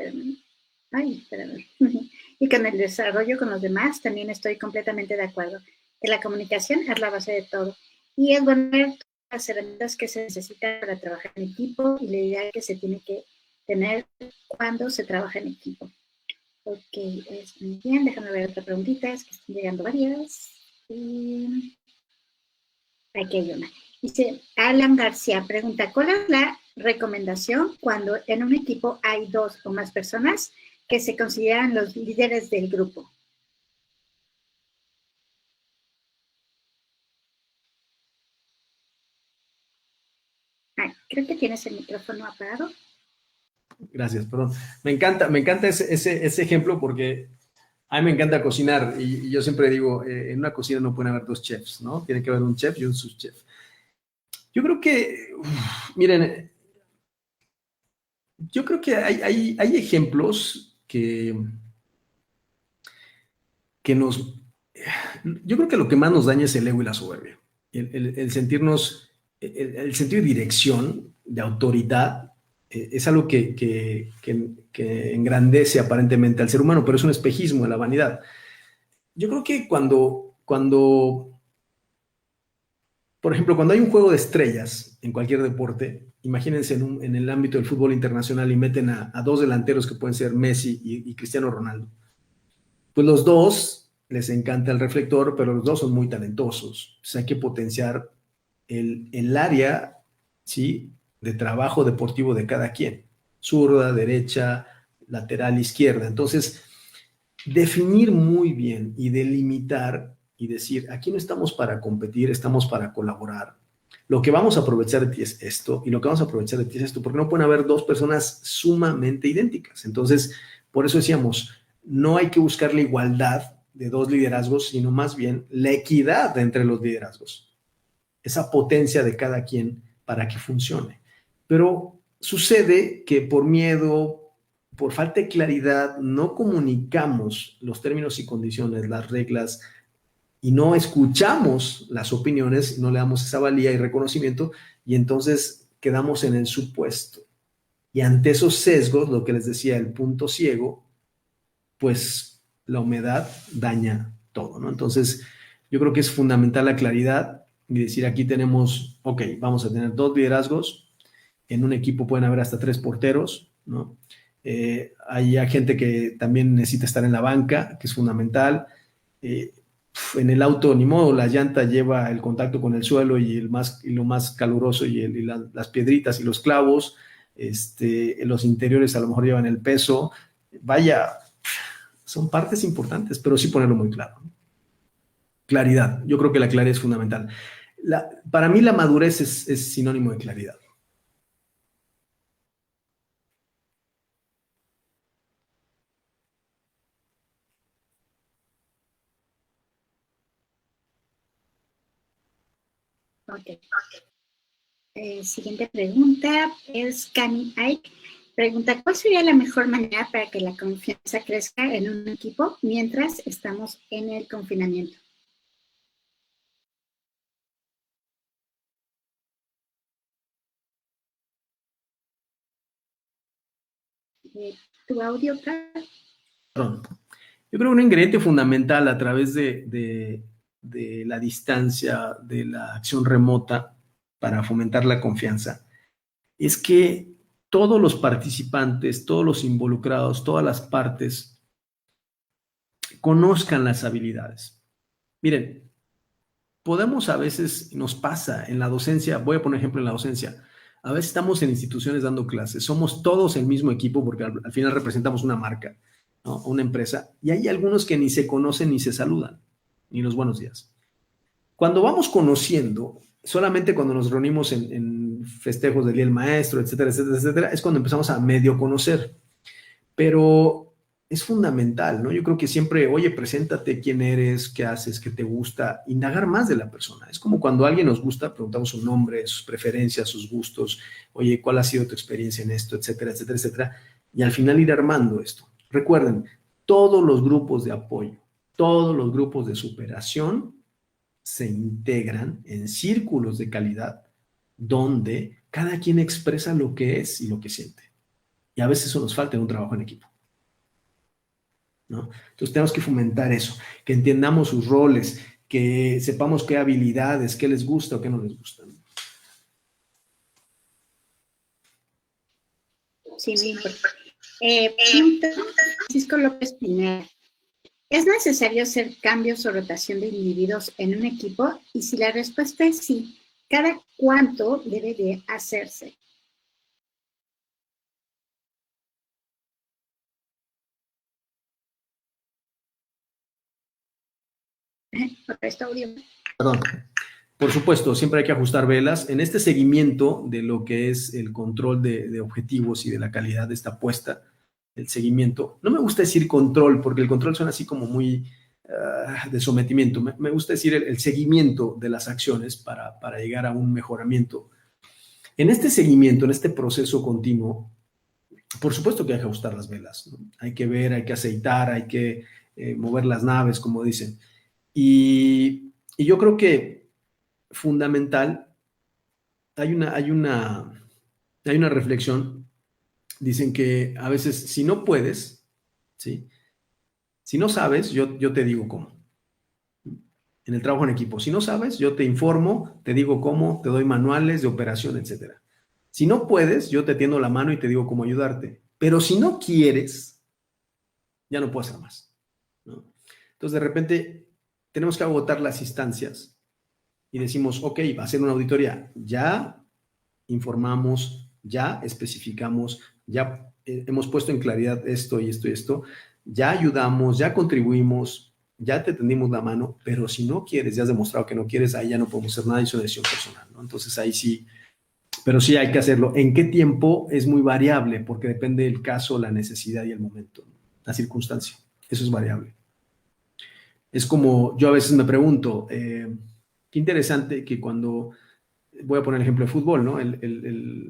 y con el desarrollo con los demás. También estoy completamente de acuerdo que la comunicación es la base de todo y es bueno ver todas las herramientas que se necesitan para trabajar en equipo y la idea que se tiene que tener cuando se trabaja en equipo. Ok, es muy bien. Déjame ver otra preguntita, es que están llegando varias. Aquí hay una. Dice, Alan García pregunta, ¿cuál es la recomendación cuando en un equipo hay 2 o más personas que se consideran los líderes del grupo? Creo que tienes el micrófono apagado. Gracias, perdón. Me encanta ese ejemplo porque a mí me encanta cocinar y yo siempre digo, en una cocina no pueden haber 2 chefs, ¿no? Tiene que haber un chef y un subchef. Yo creo que, miren, yo creo que hay ejemplos que nos... Yo creo que lo que más nos daña es el ego y la soberbia. El sentirnos, el sentido de dirección, de autoridad, es algo que engrandece aparentemente al ser humano, pero es un espejismo de la vanidad. Yo creo que por ejemplo, cuando hay un juego de estrellas en cualquier deporte, imagínense en el ámbito del fútbol internacional y meten a 2 delanteros que pueden ser Messi y Cristiano Ronaldo. Pues los 2 les encanta el reflector, pero los 2 son muy talentosos. Entonces hay que potenciar el área, ¿sí?, de trabajo deportivo de cada quien. Zurda, derecha, lateral, izquierda. Entonces, definir muy bien y delimitar y decir, aquí no estamos para competir, estamos para colaborar. Lo que vamos a aprovechar de ti es esto y lo que vamos a aprovechar de ti es esto, porque no pueden haber 2 personas sumamente idénticas. Entonces, por eso decíamos, no hay que buscar la igualdad de 2 liderazgos, sino más bien la equidad entre los liderazgos, esa potencia de cada quien para que funcione. Pero sucede que por miedo, por falta de claridad, no comunicamos los términos y condiciones, las reglas, y no escuchamos las opiniones, no le damos esa valía y reconocimiento, y entonces quedamos en el supuesto. Y ante esos sesgos, lo que les decía, el punto ciego, pues la humedad daña todo, ¿no? Entonces, yo creo que es fundamental la claridad y decir, aquí tenemos, ok, vamos a tener 2 liderazgos, en un equipo pueden haber hasta 3 porteros, ¿no? Hay gente que también necesita estar en la banca, que es fundamental. En el auto, ni modo, la llanta lleva el contacto con el suelo y lo más caluroso y las piedritas y los clavos. Los interiores a lo mejor llevan el peso. Vaya, son partes importantes, pero sí ponerlo muy claro. Claridad, yo creo que la claridad es fundamental. Para mí la madurez es sinónimo de claridad. Ok. Siguiente pregunta es Cami Ike. Pregunta, ¿cuál sería la mejor manera para que la confianza crezca en un equipo mientras estamos en el confinamiento? ¿Tu audio, Carl? Perdón. Yo creo que un ingrediente fundamental a través de la distancia, de la acción remota para fomentar la confianza, es que todos los participantes, todos los involucrados, todas las partes conozcan las habilidades. Miren, podemos a veces, nos pasa en la docencia, voy a poner ejemplo en la docencia, A veces estamos en instituciones dando clases, somos todos el mismo equipo porque al final representamos una marca, ¿no? Una empresa, y hay algunos que ni se conocen ni se saludan, ni los buenos días. Cuando vamos conociendo, solamente cuando nos reunimos en festejos del Día del Maestro, etcétera, etcétera, etcétera, es cuando empezamos a medio conocer. Pero es fundamental, ¿no? Yo creo que siempre, oye, preséntate quién eres, qué haces, qué te gusta, indagar más de la persona. Es como cuando a alguien nos gusta, preguntamos su nombre, sus preferencias, sus gustos, oye, ¿cuál ha sido tu experiencia en esto, etcétera, etcétera, etcétera? Y al final ir armando esto. Recuerden, todos los grupos de apoyo, todos los grupos de superación se integran en círculos de calidad donde cada quien expresa lo que es y lo que siente. Y a veces eso nos falta en un trabajo en equipo, ¿no? Entonces tenemos que fomentar eso, que entendamos sus roles, que sepamos qué habilidades, qué les gusta o qué no les gusta. Sí, muy importante. Pregunta Francisco López Pineda. ¿Es necesario hacer cambios o rotación de individuos en un equipo? Y si la respuesta es sí, ¿cada cuánto debe de hacerse? Esto audio. Perdón. Por supuesto, siempre hay que ajustar velas. En este seguimiento de lo que es el control de objetivos y de la calidad de esta apuesta, el seguimiento, no me gusta decir control, porque el control suena así como muy de sometimiento. Me gusta decir el seguimiento de las acciones para llegar a un mejoramiento. En este seguimiento, en este proceso continuo, por supuesto que hay que ajustar las velas, ¿no? Hay que ver, hay que aceitar, hay que mover las naves, como dicen. Y yo creo que fundamental, hay una reflexión, dicen que a veces si no puedes, ¿sí? Si no sabes, yo te digo cómo. En el trabajo en equipo, si no sabes, yo te informo, te digo cómo, te doy manuales de operación, etcétera. Si no puedes, yo te tiendo la mano y te digo cómo ayudarte. Pero si no quieres, ya no puedo hacer más, ¿no? Entonces, de repente, tenemos que agotar las instancias y decimos, ok, va a ser una auditoría. Ya informamos, ya especificamos, ya hemos puesto en claridad esto y esto y esto, ya ayudamos, ya contribuimos, ya te tendimos la mano, pero si no quieres, ya has demostrado que no quieres, ahí ya no podemos hacer nada y es una decisión personal, ¿no? Entonces ahí sí, pero sí hay que hacerlo. ¿En qué tiempo? Es muy variable porque depende del caso, la necesidad y el momento, ¿no? La circunstancia. Eso es variable. Es como yo a veces me pregunto, qué interesante que cuando, voy a poner el ejemplo de fútbol, ¿no?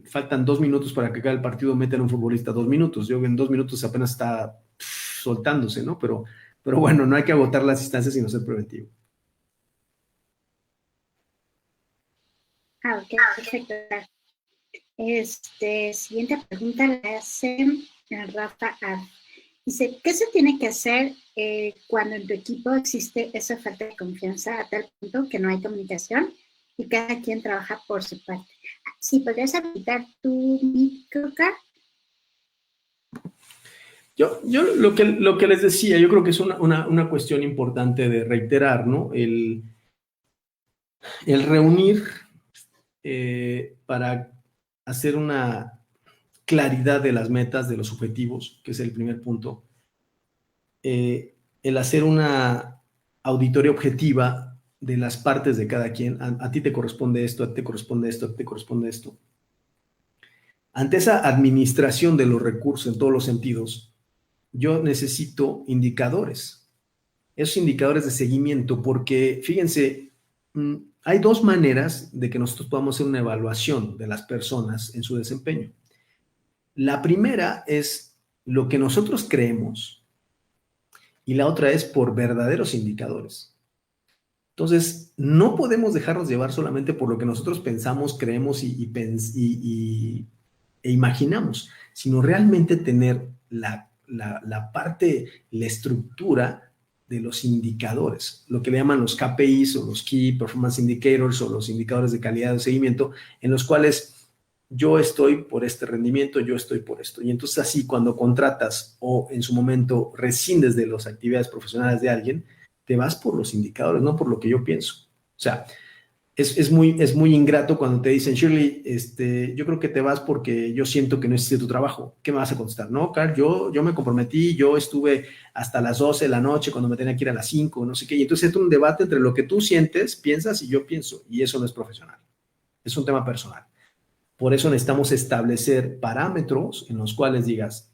Faltan 2 minutos para que acabe el partido, meten a un futbolista 2 minutos. Yo en 2 minutos apenas está soltándose, ¿no? Pero bueno, no hay que agotar las instancias sino ser preventivo. Ok, perfecto. Siguiente pregunta la hace Rafa A. Dice, ¿qué se tiene que hacer cuando en tu equipo existe esa falta de confianza a tal punto que no hay comunicación y cada quien trabaja por su parte? Sí, ¿podrías habilitar tu micro, Car? Yo lo que les decía, yo creo que es una cuestión importante de reiterar, ¿no? El reunir para hacer una claridad de las metas, de los objetivos, que es el primer punto. El hacer una auditoría objetiva de las partes de cada quien. A ti te corresponde esto, a ti te corresponde esto, a ti te corresponde esto. Ante esa administración de los recursos en todos los sentidos, yo necesito indicadores. Esos indicadores de seguimiento, porque fíjense, hay dos maneras de que nosotros podamos hacer una evaluación de las personas en su desempeño. La primera es lo que nosotros creemos y la otra es por verdaderos indicadores. Entonces, no podemos dejarnos llevar solamente por lo que nosotros pensamos, creemos e imaginamos, sino realmente tener la parte, la estructura de los indicadores, lo que le llaman los KPIs o los Key Performance Indicators o los indicadores de calidad de seguimiento, en los cuales yo estoy por este rendimiento, yo estoy por esto. Y entonces así cuando contratas o en su momento rescindes de las actividades profesionales de alguien, te vas por los indicadores, no por lo que yo pienso. O sea, es muy ingrato cuando te dicen, Shirley, yo creo que te vas porque yo siento que no hiciste tu trabajo. ¿Qué me vas a contestar? No, Carl, yo me comprometí, yo estuve hasta las 12 de la noche cuando me tenía que ir a las 5, no sé qué. Y entonces es un debate entre lo que tú sientes, piensas y yo pienso. Y eso no es profesional. Es un tema personal. Por eso necesitamos establecer parámetros en los cuales digas,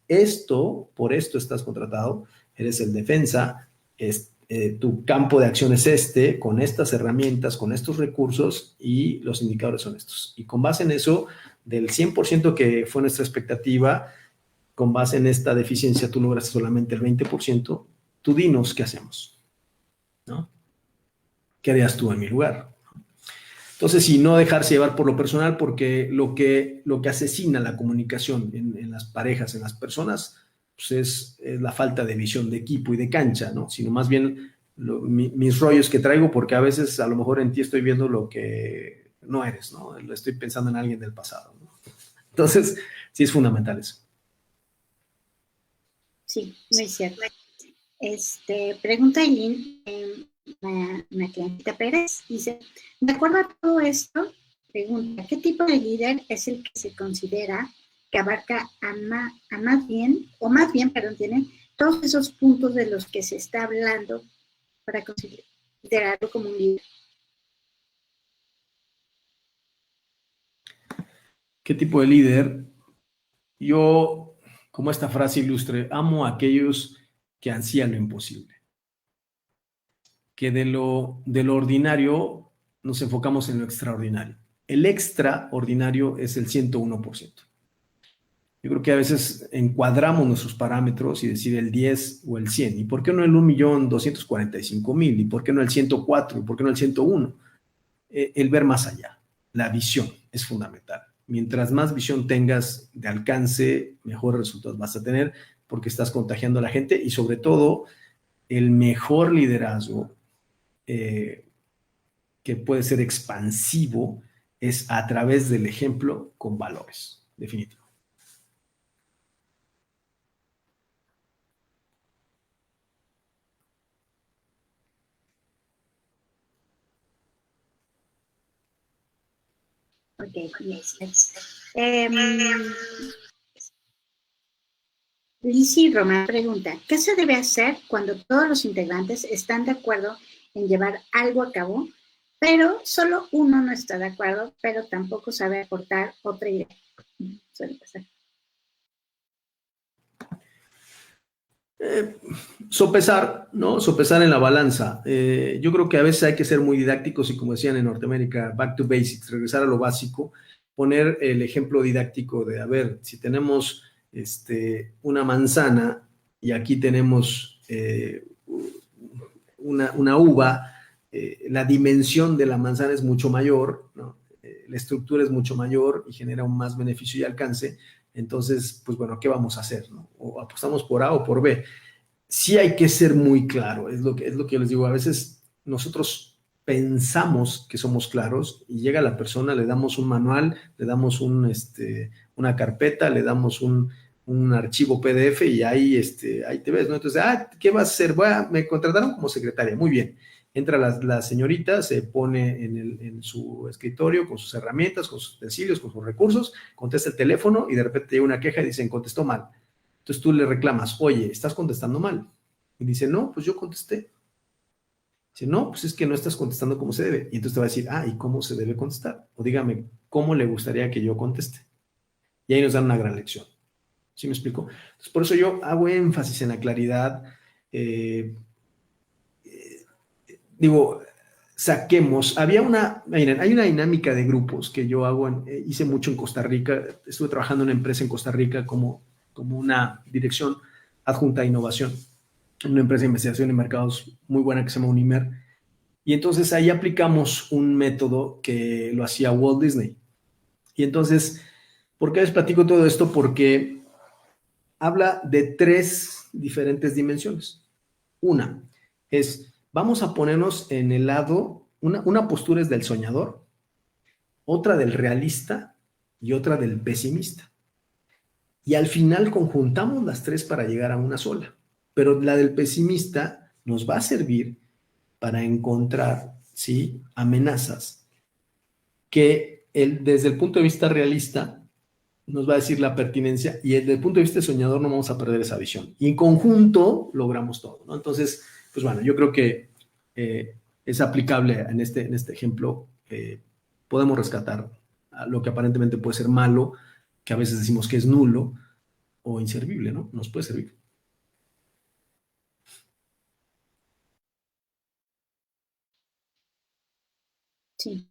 por esto estás contratado, eres el defensa, tu campo de acción es con estas herramientas, con estos recursos y los indicadores son estos. Y con base en eso, del 100% que fue nuestra expectativa, con base en esta deficiencia tú lograste solamente el 20%, tú dinos qué hacemos, ¿no? ¿Qué harías tú en mi lugar? Entonces, sí, no dejarse llevar por lo personal, porque lo que asesina la comunicación en las parejas, en las personas, pues es la falta de visión de equipo y de cancha, ¿no? Sino más bien mis rollos que traigo, porque a veces a lo mejor en ti estoy viendo lo que no eres, ¿no? Lo estoy pensando en alguien del pasado, ¿no? Entonces, sí es fundamental eso. Sí, muy cierto. Pregunta Eileen, una clientita Pérez, dice, de acuerdo a todo esto, pregunta, ¿qué tipo de líder es el que se considera que abarca más bien, tiene todos esos puntos de los que se está hablando para considerarlo como un líder? ¿Qué tipo de líder? Yo, como esta frase ilustre, amo a aquellos que ansían lo imposible. Que de lo ordinario nos enfocamos en lo extraordinario. El extraordinario es el 101%. Yo creo que a veces encuadramos nuestros parámetros y decir el 10 o el 100. ¿Y por qué no el 1.245.000? ¿Y por qué no el 104? ¿Y por qué no el 101? El ver más allá. La visión es fundamental. Mientras más visión tengas de alcance, mejores resultados vas a tener porque estás contagiando a la gente y sobre todo el mejor liderazgo que puede ser expansivo es a través del ejemplo con valores, definitivo. Ok, yes. Lizzie Román pregunta, ¿qué se debe hacer cuando todos los integrantes están de acuerdo en llevar algo a cabo, pero solo uno no está de acuerdo, pero tampoco sabe aportar otra idea? Suele pasar. Sopesar, ¿no? Sopesar en la balanza. Yo creo que a veces hay que ser muy didácticos y como decían en Norteamérica, back to basics, regresar a lo básico, poner el ejemplo didáctico de, a ver, si tenemos una manzana y aquí tenemos una uva, la dimensión de la manzana es mucho mayor, ¿no? La estructura es mucho mayor y genera un más beneficio y alcance. Entonces, pues bueno, ¿qué vamos a hacer, no? O apostamos por A o por B. Sí hay que ser muy claro, es lo que yo les digo. A veces nosotros pensamos que somos claros y llega la persona, le damos un manual, le damos una carpeta, le damos un archivo PDF y ahí te ves, ¿no? Entonces, ¿qué vas a hacer? Me contrataron como secretaria, muy bien. Entra la señorita, se pone en su escritorio con sus herramientas, con sus utensilios, con sus recursos, contesta el teléfono y de repente llega una queja y dicen, contestó mal. Entonces tú le reclamas, oye, estás contestando mal. Y dice, no, pues yo contesté. Dice, no, pues es que no estás contestando como se debe. Y entonces te va a decir, ¿y cómo se debe contestar? O dígame, ¿cómo le gustaría que yo conteste? Y ahí nos dan una gran lección. ¿Sí me explico? Entonces, por eso yo hago énfasis en la claridad. Saquemos, miren, hay una dinámica de grupos que yo hago, hice mucho en Costa Rica, estuve trabajando en una empresa en Costa Rica como una dirección adjunta a innovación, una empresa de investigación en mercados muy buena que se llama Unimer, y entonces ahí aplicamos un método que lo hacía Walt Disney. Y entonces, ¿por qué les platico todo esto? Porque habla de 3 diferentes dimensiones. Una es, vamos a ponernos en el lado, una postura es del soñador, otra del realista y otra del pesimista. Y al final conjuntamos las 3 para llegar a una sola. Pero la del pesimista nos va a servir para encontrar, ¿sí?, amenazas que desde el punto de vista realista nos va a decir la pertinencia y desde el punto de vista soñador no vamos a perder esa visión. Y en conjunto logramos todo, ¿no? Entonces, pues bueno, yo creo que es aplicable en este ejemplo. Podemos rescatar lo que aparentemente puede ser malo, que a veces decimos que es nulo o inservible, ¿no? Nos puede servir. Sí.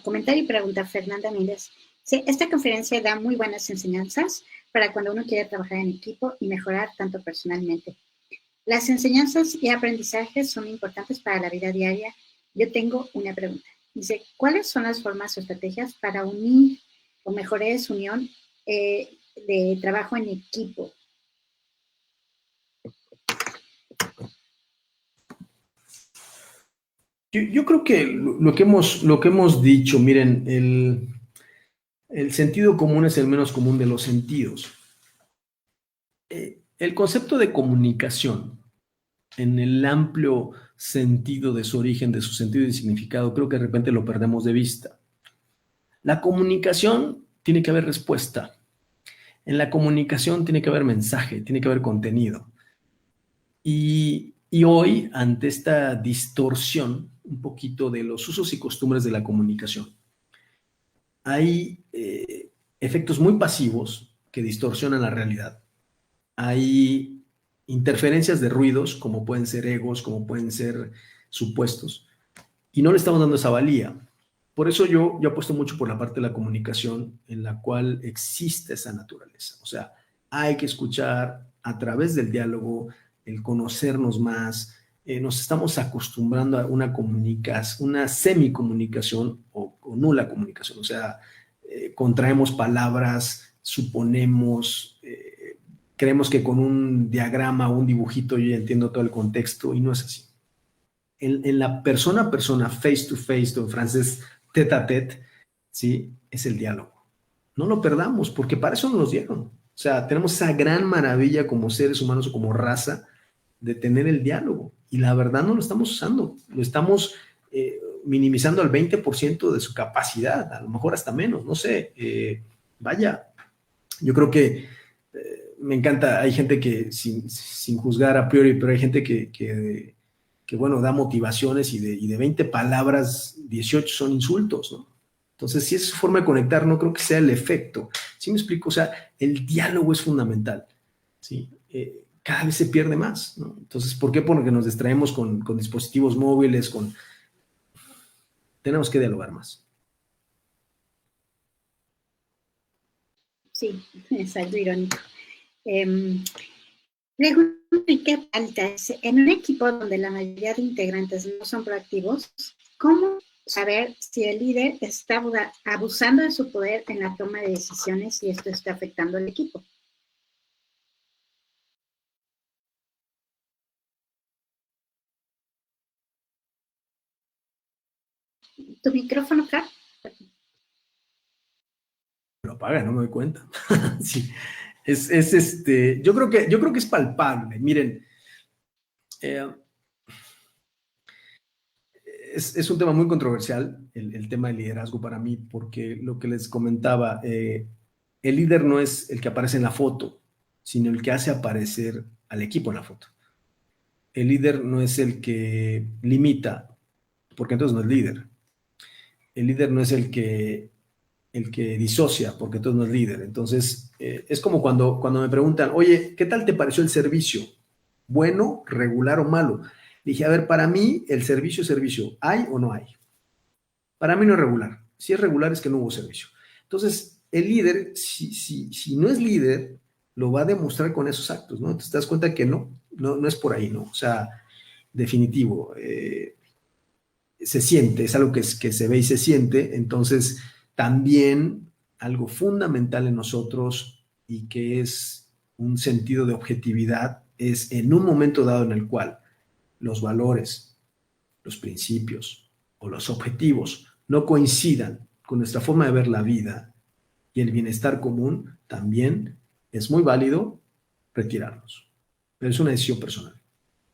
Comentar y preguntar Fernanda Méndez. Sí, esta conferencia da muy buenas enseñanzas para cuando uno quiere trabajar en equipo y mejorar tanto personalmente. Las enseñanzas y aprendizajes son importantes para la vida diaria. Yo tengo una pregunta. Dice, ¿cuáles son las formas o estrategias para unir o mejorar esa unión de trabajo en equipo? Yo creo que lo que hemos dicho, miren, el sentido común es el menos común de los sentidos. El concepto de comunicación, en el amplio sentido de su origen, de su sentido y significado, creo que de repente lo perdemos de vista. La comunicación tiene que haber respuesta. En la comunicación tiene que haber mensaje, tiene que haber contenido. Y hoy, ante esta distorsión un poquito de los usos y costumbres de la comunicación, hay efectos muy pasivos que distorsionan la realidad. Hay interferencias de ruidos, como pueden ser egos, como pueden ser supuestos, y no le estamos dando esa valía. Por eso yo apuesto mucho por la parte de la comunicación en la cual existe esa naturaleza. O sea, hay que escuchar a través del diálogo, el conocernos más. Nos estamos acostumbrando a una semicomunicación o nula comunicación. O sea, contraemos palabras, suponemos, creemos que con un diagrama o un dibujito yo ya entiendo todo el contexto y no es así. En la persona a persona, face to face, o en francés, tête à tête, ¿sí? Es el diálogo. No lo perdamos, porque para eso nos dieron. O sea, tenemos esa gran maravilla como seres humanos o como raza de tener el diálogo. Y la verdad no lo estamos usando. Lo estamos minimizando al 20% de su capacidad, a lo mejor hasta menos, no sé. Vaya, yo creo que me encanta, hay gente que sin juzgar a priori, pero hay gente que bueno, da motivaciones y de 20 palabras, 18 son insultos, ¿no? Entonces, si es su forma de conectar, no creo que sea el efecto. ¿Sí me explico? O sea, el diálogo es fundamental, ¿sí? Cada vez se pierde más, ¿no? Entonces, ¿por qué? Porque nos distraemos con dispositivos móviles, tenemos que dialogar más. Sí, es algo irónico. Pregunta qué falta es, en un equipo donde la mayoría de integrantes no son proactivos, ¿cómo saber si el líder está abusando de su poder en la toma de decisiones y esto está afectando al equipo? ¿Tu micrófono, Car? Lo apaga, no me doy cuenta. Sí. Yo creo que es palpable. Miren, eh, es un tema muy controversial, el tema del liderazgo para mí, porque lo que les comentaba, el líder no es el que aparece en la foto, sino el que hace aparecer al equipo en la foto. El líder no es el que limita, porque entonces no es líder. El líder no es el que disocia, porque entonces no es líder. Entonces, es como cuando me preguntan, oye, ¿qué tal te pareció el servicio? ¿Bueno, regular o malo? Dije, a ver, para mí el servicio es servicio. ¿Hay o no hay? Para mí no es regular. Si es regular es que no hubo servicio. Entonces, el líder, si no es líder, lo va a demostrar con esos actos, ¿no? Te das cuenta que no es por ahí, ¿no? O sea, definitivo. Se siente, es algo que se ve y se siente. Entonces, también algo fundamental en nosotros y que es un sentido de objetividad es en un momento dado en el cual los valores, los principios o los objetivos no coincidan con nuestra forma de ver la vida y el bienestar común, también es muy válido retirarnos. Pero es una decisión personal,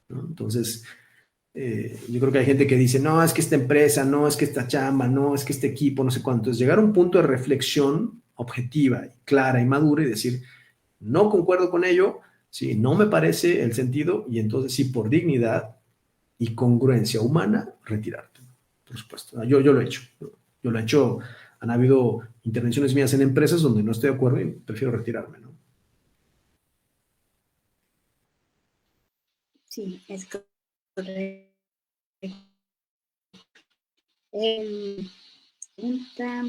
¿no? Entonces, Yo creo que hay gente que dice, no, es que esta empresa, no, es que esta chamba, no, es que este equipo, no sé cuánto. Es llegar a un punto de reflexión objetiva, clara y madura y decir, no concuerdo con ello, sí, no me parece el sentido y entonces sí, por dignidad y congruencia humana, retirarte, por supuesto. Yo lo he hecho. Yo lo he hecho. Han habido intervenciones mías en empresas donde no estoy de acuerdo y prefiero retirarme, ¿no? Sí, es correcto. Em, Pregunta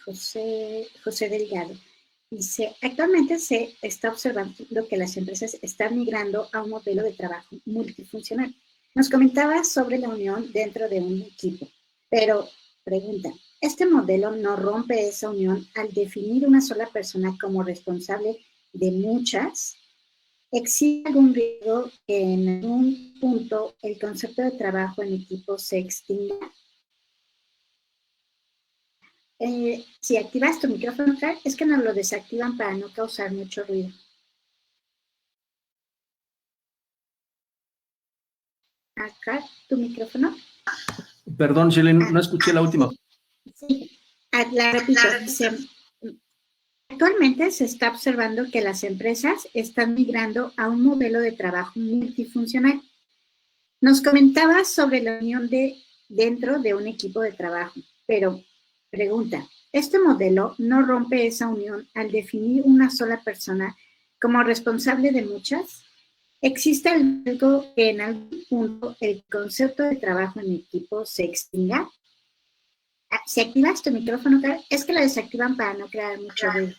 José Delgado. Dice, actualmente se está observando que las empresas están migrando a un modelo de trabajo multifuncional. Nos comentaba sobre la unión dentro de un equipo, pero pregunta, ¿este modelo no rompe esa unión al definir una sola persona como responsable de muchas? ¿Existe algún riesgo que en algún punto el concepto de trabajo en equipo se extinga? Si activas tu micrófono, Clark, es que nos lo desactivan para no causar mucho ruido. Clark, tu micrófono. Perdón, Shelen, no escuché la última. Sí. La repito. Dice, actualmente se está observando que las empresas están migrando a un modelo de trabajo multifuncional. Nos comentabas sobre la unión dentro de un equipo de trabajo, pero pregunta, ¿este modelo no rompe esa unión al definir una sola persona como responsable de muchas? ¿Existe algo que en algún punto el concepto de trabajo en equipo se extinga? Si activas tu micrófono, es que lo desactivan para no crear mucho ruido.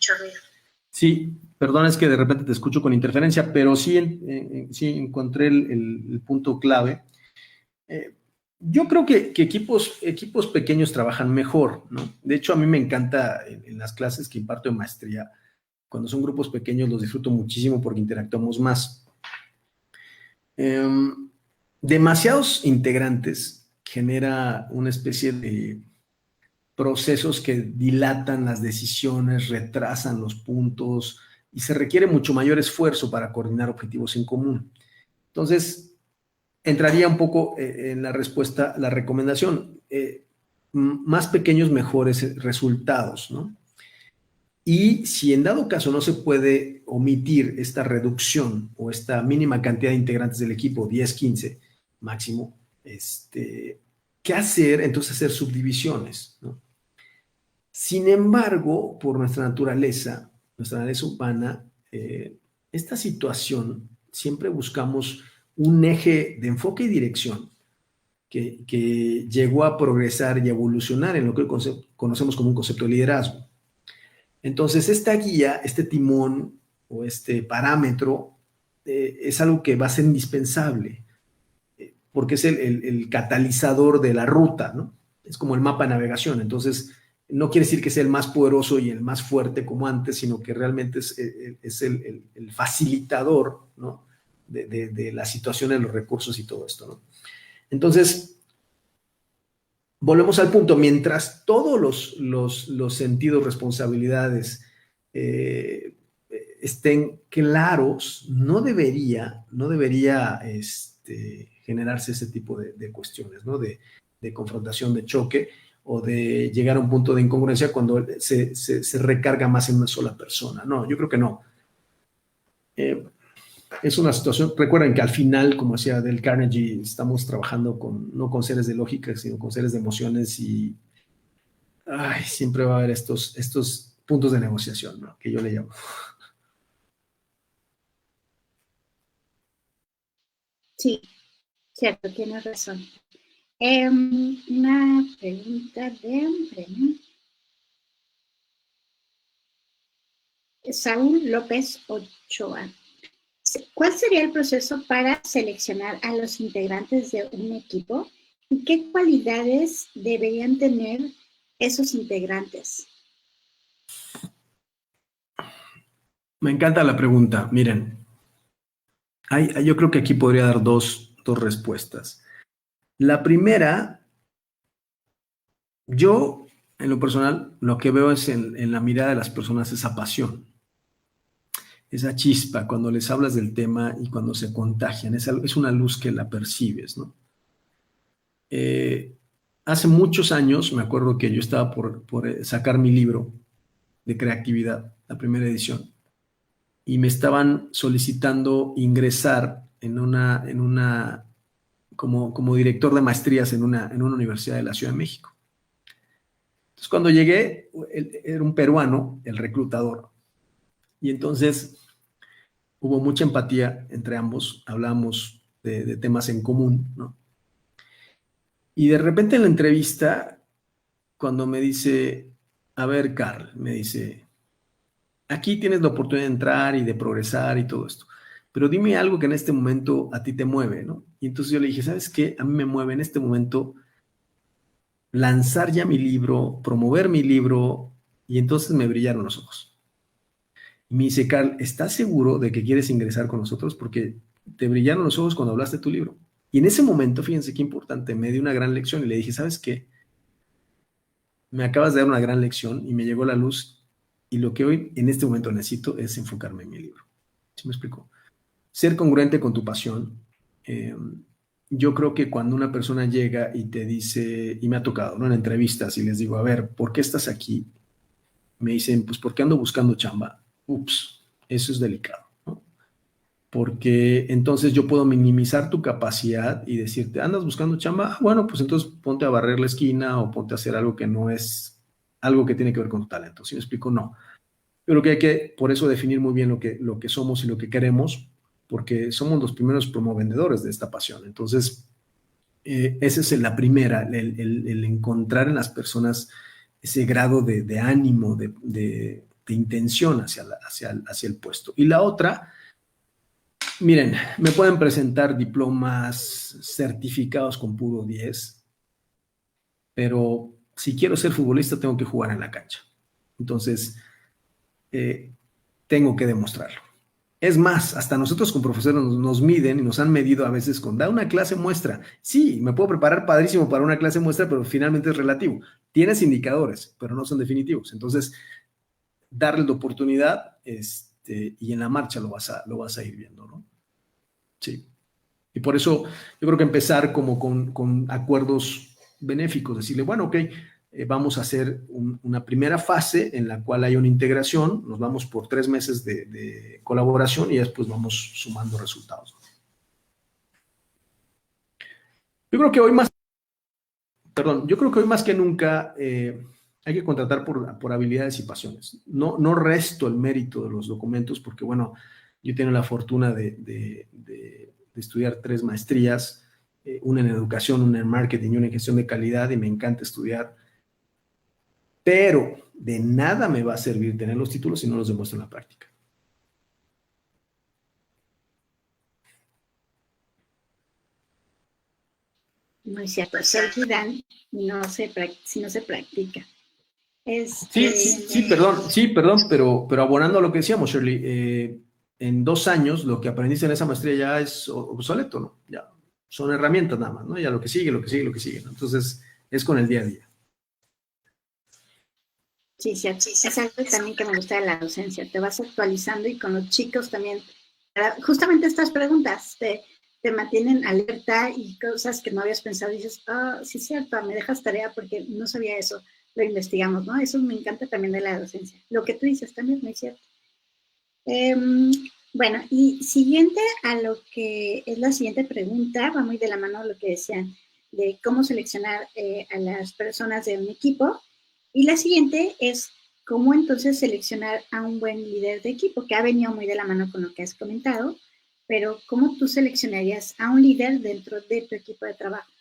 Sí, perdón, es que de repente te escucho con interferencia, pero sí, sí encontré el punto clave. Yo creo que equipos pequeños trabajan mejor, ¿no? De hecho, a mí me encanta en las clases que imparto de maestría, cuando son grupos pequeños los disfruto muchísimo porque interactuamos más. Demasiados integrantes genera una especie de procesos que dilatan las decisiones, retrasan los puntos y se requiere mucho mayor esfuerzo para coordinar objetivos en común. Entonces, entraría un poco en la respuesta, la recomendación, más pequeños, mejores resultados, ¿no? Y si en dado caso no se puede omitir esta reducción o esta mínima cantidad de integrantes del equipo, 10, 15 máximo, ¿qué hacer? Entonces hacer subdivisiones, ¿no? Sin embargo, por nuestra naturaleza humana, esta situación siempre buscamos un eje de enfoque y dirección que llegó a progresar y evolucionar en lo que hoy conocemos como un concepto de liderazgo. Entonces, esta guía, este timón o este parámetro es algo que va a ser indispensable porque es el catalizador de la ruta, ¿no? Es como el mapa de navegación. Entonces, no quiere decir que sea el más poderoso y el más fuerte como antes, sino que realmente es el facilitador, ¿no? de la situación, de los recursos y todo esto, ¿no? Entonces, volvemos al punto, mientras todos los sentidos, responsabilidades estén claros, no debería generarse ese tipo de cuestiones, ¿no? De confrontación, de choque o de llegar a un punto de incongruencia cuando se recarga más en una sola persona. No, yo creo que no. Es una situación, recuerden que al final, como decía Dale Carnegie, estamos trabajando no con seres de lógica, sino con seres de emociones y siempre va a haber estos puntos de negociación, ¿no? Que yo le llamo. Sí, cierto, tienes razón. Una pregunta de Saúl López Ochoa. ¿Cuál sería el proceso para seleccionar a los integrantes de un equipo y qué cualidades deberían tener esos integrantes? Me encanta la pregunta. Miren, yo creo que aquí podría dar dos respuestas. La primera, yo, en lo personal, lo que veo es en la mirada de las personas esa pasión, esa chispa cuando les hablas del tema y cuando se contagian. Es una luz que la percibes, ¿no? Hace muchos años, me acuerdo que yo estaba por sacar mi libro de creatividad, la primera edición, y me estaban solicitando ingresar como director de maestrías en una universidad de la Ciudad de México. Entonces, cuando llegué, era un peruano, el reclutador, y entonces hubo mucha empatía entre ambos, hablábamos de temas en común, ¿no? Y de repente en la entrevista, cuando me dice, a ver, Carl, me dice, aquí tienes la oportunidad de entrar y de progresar y todo esto, pero dime algo que en este momento a ti te mueve, ¿no? Y entonces yo le dije, ¿sabes qué? A mí me mueve en este momento lanzar ya mi libro, promover mi libro, y entonces me brillaron los ojos. Y me dice, Carl, ¿estás seguro de que quieres ingresar con nosotros? Porque te brillaron los ojos cuando hablaste de tu libro. Y en ese momento, fíjense qué importante, me dio una gran lección y le dije, ¿sabes qué? Me acabas de dar una gran lección y me llegó la luz, y lo que hoy en este momento necesito es enfocarme en mi libro. ¿Sí me explico? Ser congruente con tu pasión. Yo creo que cuando una persona llega y te dice, y me ha tocado, ¿no? En entrevistas, y les digo, a ver, ¿por qué estás aquí? Me dicen, pues porque ando buscando chamba. Ups, eso es delicado, ¿no? Porque entonces yo puedo minimizar tu capacidad y decirte, ¿andas buscando chamba? Bueno, pues entonces ponte a barrer la esquina o ponte a hacer algo que no es algo que tiene que ver con tu talento. ¿Sí me explico? No. Pero que hay que, por eso, definir muy bien lo que somos y lo que queremos, porque somos los primeros promovendedores de esta pasión. Entonces, esa es la primera, el encontrar en las personas ese grado de ánimo, de intención hacia el puesto. Y la otra, miren, me pueden presentar diplomas, certificados con puro 10, pero si quiero ser futbolista tengo que jugar en la cancha. Entonces, eh, tengo que demostrarlo. Es más, hasta nosotros con profesores nos miden y nos han medido a veces con, da una clase muestra. Sí, me puedo preparar padrísimo para una clase muestra, pero finalmente es relativo. Tienes indicadores, pero no son definitivos. Entonces, darle la oportunidad, y en la marcha lo vas a ir viendo, ¿no? Sí. Y por eso yo creo que empezar como con acuerdos benéficos, decirle, bueno, ok, vamos a hacer una primera fase en la cual hay una integración, nos vamos por 3 meses de colaboración y después vamos sumando resultados. Yo creo que hoy más que nunca hay que contratar por habilidades y pasiones. No resto el mérito de los documentos porque, bueno, yo tengo la fortuna de estudiar 3 maestrías, una en educación, una en marketing y una en gestión de calidad, y me encanta estudiar. Pero de nada me va a servir tener los títulos si no los demuestro en la práctica. Muy cierto, se olvidan si no se practica. Sí, perdón, pero abonando a lo que decíamos, Shirley, en 2 años lo que aprendiste en esa maestría ya es obsoleto, ¿no? Ya son herramientas nada más, ¿no? Ya lo que sigue, ¿no? Entonces, es con el día a día. Sí, cierto. Es algo también que me gusta de la docencia. Te vas actualizando y con los chicos también. Justamente estas preguntas te mantienen alerta y cosas que no habías pensado. Y dices, sí, es cierto, me dejas tarea porque no sabía eso. Lo investigamos, ¿no? Eso me encanta también de la docencia. Lo que tú dices también es muy cierto. Bueno, y siguiente a lo que es la siguiente pregunta, va muy de la mano lo que decían de cómo seleccionar a las personas de un equipo. Y la siguiente es cómo entonces seleccionar a un buen líder de equipo, que ha venido muy de la mano con lo que has comentado, pero ¿cómo tú seleccionarías a un líder dentro de tu equipo de trabajo?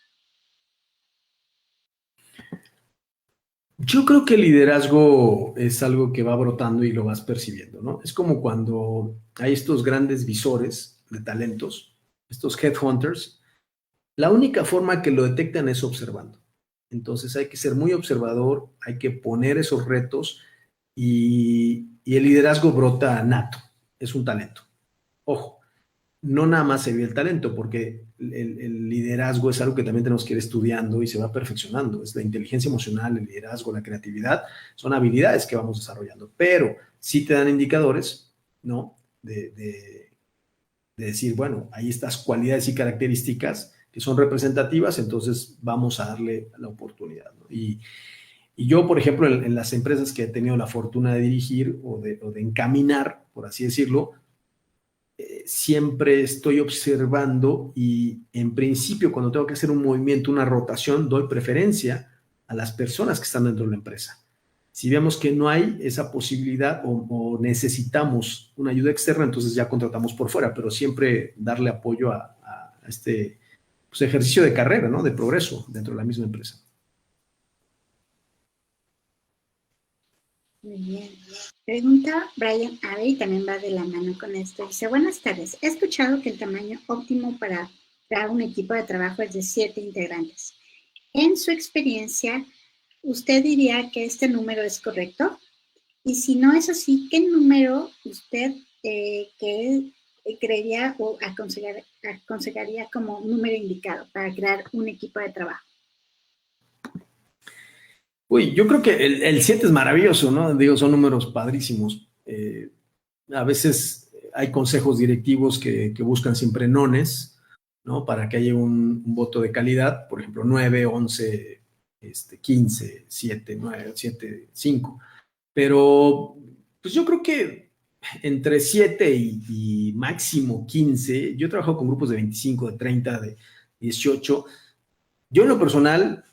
Yo creo que el liderazgo es algo que va brotando y lo vas percibiendo, ¿no? Es como cuando hay estos grandes visores de talentos, estos headhunters. La única forma que lo detectan es observando. Entonces hay que ser muy observador, hay que poner esos retos, y el liderazgo brota nato, es un talento. Ojo, no nada más se ve el talento, porque el liderazgo es algo que también tenemos que ir estudiando y se va perfeccionando. Es la inteligencia emocional, el liderazgo, la creatividad, son habilidades que vamos desarrollando, pero sí te dan indicadores, ¿no? De decir, bueno, hay estas cualidades y características que son representativas, entonces vamos a darle la oportunidad, ¿no? Y yo, por ejemplo, en las empresas que he tenido la fortuna de dirigir o de encaminar, por así decirlo, siempre estoy observando y en principio cuando tengo que hacer un movimiento, una rotación, doy preferencia a las personas que están dentro de la empresa. Si vemos que no hay esa posibilidad o necesitamos una ayuda externa, entonces ya contratamos por fuera, pero siempre darle apoyo a este pues, ejercicio de carrera, ¿no? De progreso dentro de la misma empresa. Muy bien. Pregunta Brian Ave y también va de la mano con esto. Dice, buenas tardes. He escuchado que el tamaño óptimo para crear un equipo de trabajo es de 7 integrantes. En su experiencia, ¿usted diría que este número es correcto? Y si no es así, ¿qué número usted creería o aconsejaría como número indicado para crear un equipo de trabajo? Uy, yo creo que el 7 es maravilloso, ¿no? Digo, son números padrísimos. A veces hay consejos directivos que buscan siempre nones, ¿no? Para que haya un voto de calidad, por ejemplo, 9, 11, 15, 7, 9, 7, 5. Pero, pues yo creo que entre 7 y máximo 15, yo trabajo con grupos de 25, de 30, de 18. Yo en lo personal,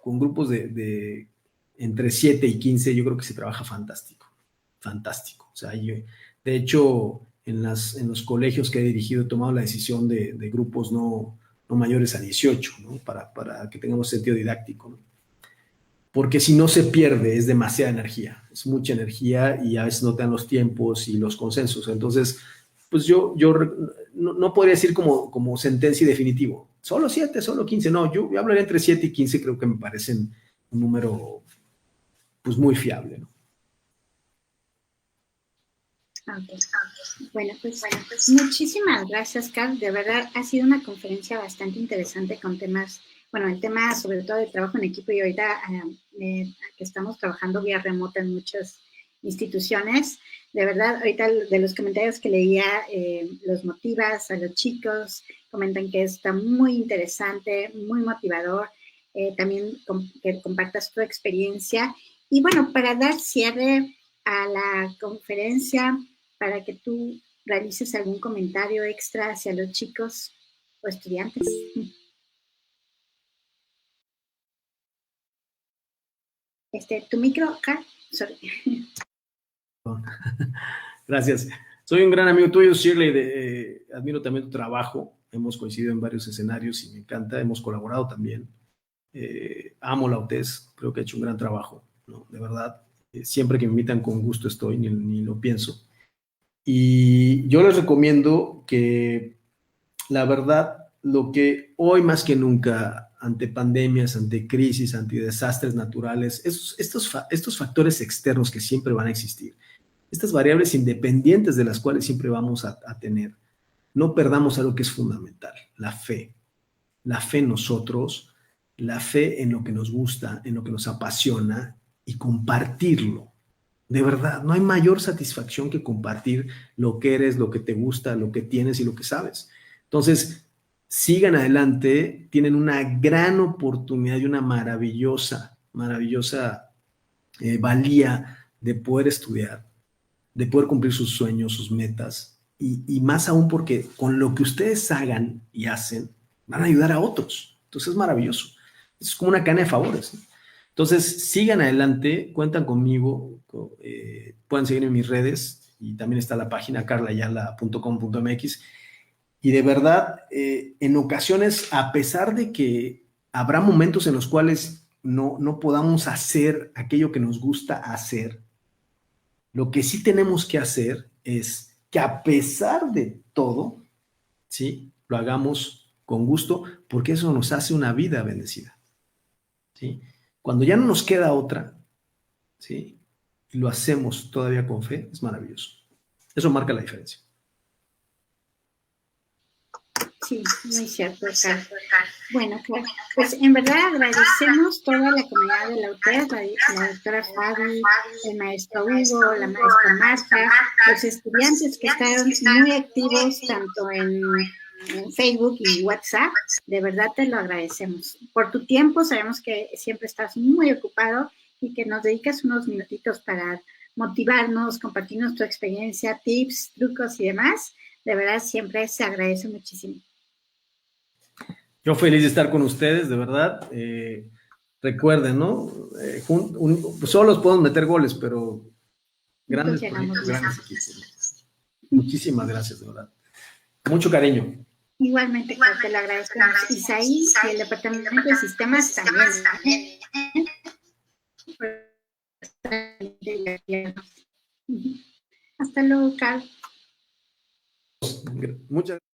con grupos de entre 7 y 15, yo creo que se trabaja fantástico, fantástico. O sea, de hecho, en los colegios que he dirigido he tomado la decisión de grupos no mayores a 18, ¿no? Para que tengamos sentido didáctico, ¿no? Porque si no se pierde, es demasiada energía, es mucha energía y a veces no te dan los tiempos y los consensos. Entonces, pues yo no podría decir como sentencia y definitivo, solo 7, solo 15, no, yo hablaría entre 7 y 15, creo que me parecen un número pues muy fiable, ¿no? Okay. Bueno, pues muchísimas gracias, Carl. De verdad ha sido una conferencia bastante interesante con temas, bueno, el tema sobre todo del trabajo en equipo y ahorita que estamos trabajando vía remota en muchas instituciones. De verdad, ahorita de los comentarios que leía, los motivas a los chicos, comentan que está muy interesante, muy motivador, también que compartas tu experiencia. Y bueno, para dar cierre a la conferencia, para que tú realices algún comentario extra hacia los chicos o estudiantes. Tu micro, Carl. Sorry. Gracias. Soy un gran amigo tuyo, Shirley. Admiro también tu trabajo. Hemos coincidido en varios escenarios y me encanta. Hemos colaborado también. Amo la UTES. Creo que ha hecho un gran trabajo, ¿no? De verdad. Siempre que me invitan con gusto estoy, ni lo pienso. Y yo les recomiendo que, la verdad, lo que hoy más que nunca, ante pandemias, ante crisis, ante desastres naturales, estos factores externos que siempre van a existir, estas variables independientes de las cuales siempre vamos a tener, no perdamos algo que es fundamental, la fe en nosotros, la fe en lo que nos gusta, en lo que nos apasiona y compartirlo. De verdad, no hay mayor satisfacción que compartir lo que eres, lo que te gusta, lo que tienes y lo que sabes. Entonces, sigan adelante, tienen una gran oportunidad y una maravillosa valía de poder estudiar, de poder cumplir sus sueños, sus metas, y más aún porque con lo que ustedes hagan y hacen, van a ayudar a otros. Entonces es maravilloso. Es como una cadena de favores, ¿no? Entonces, sigan adelante, cuentan conmigo, pueden seguirme en mis redes y también está la página carlayala.com.mx. Y de verdad, en ocasiones, a pesar de que habrá momentos en los cuales no podamos hacer aquello que nos gusta hacer, lo que sí tenemos que hacer es que a pesar de todo, ¿sí? Lo hagamos con gusto, porque eso nos hace una vida bendecida, ¿sí? Cuando ya no nos queda otra, ¿sí? Y lo hacemos todavía con fe, es maravilloso. Eso marca la diferencia. Sí, muy cierto, Carl. Bueno, pues en verdad agradecemos toda la comunidad de la UTES, la doctora Fabi, el maestro Hugo, la maestra Marta, los estudiantes que estaban muy activos tanto en Facebook y WhatsApp. De verdad te lo agradecemos. Por tu tiempo, sabemos que siempre estás muy ocupado y que nos dedicas unos minutitos para motivarnos, compartirnos tu experiencia, tips, trucos y demás. De verdad, siempre se agradece muchísimo. Yo feliz de estar con ustedes, de verdad. Recuerden, ¿no? Solos podemos meter goles, pero grandes proyectos, grandes equipos. Muchísimas gracias, de verdad. Mucho cariño. Igualmente, te lo agradecemos. Isaí y el Departamento de Sistemas también. Hasta luego, Carl. Muchas gracias.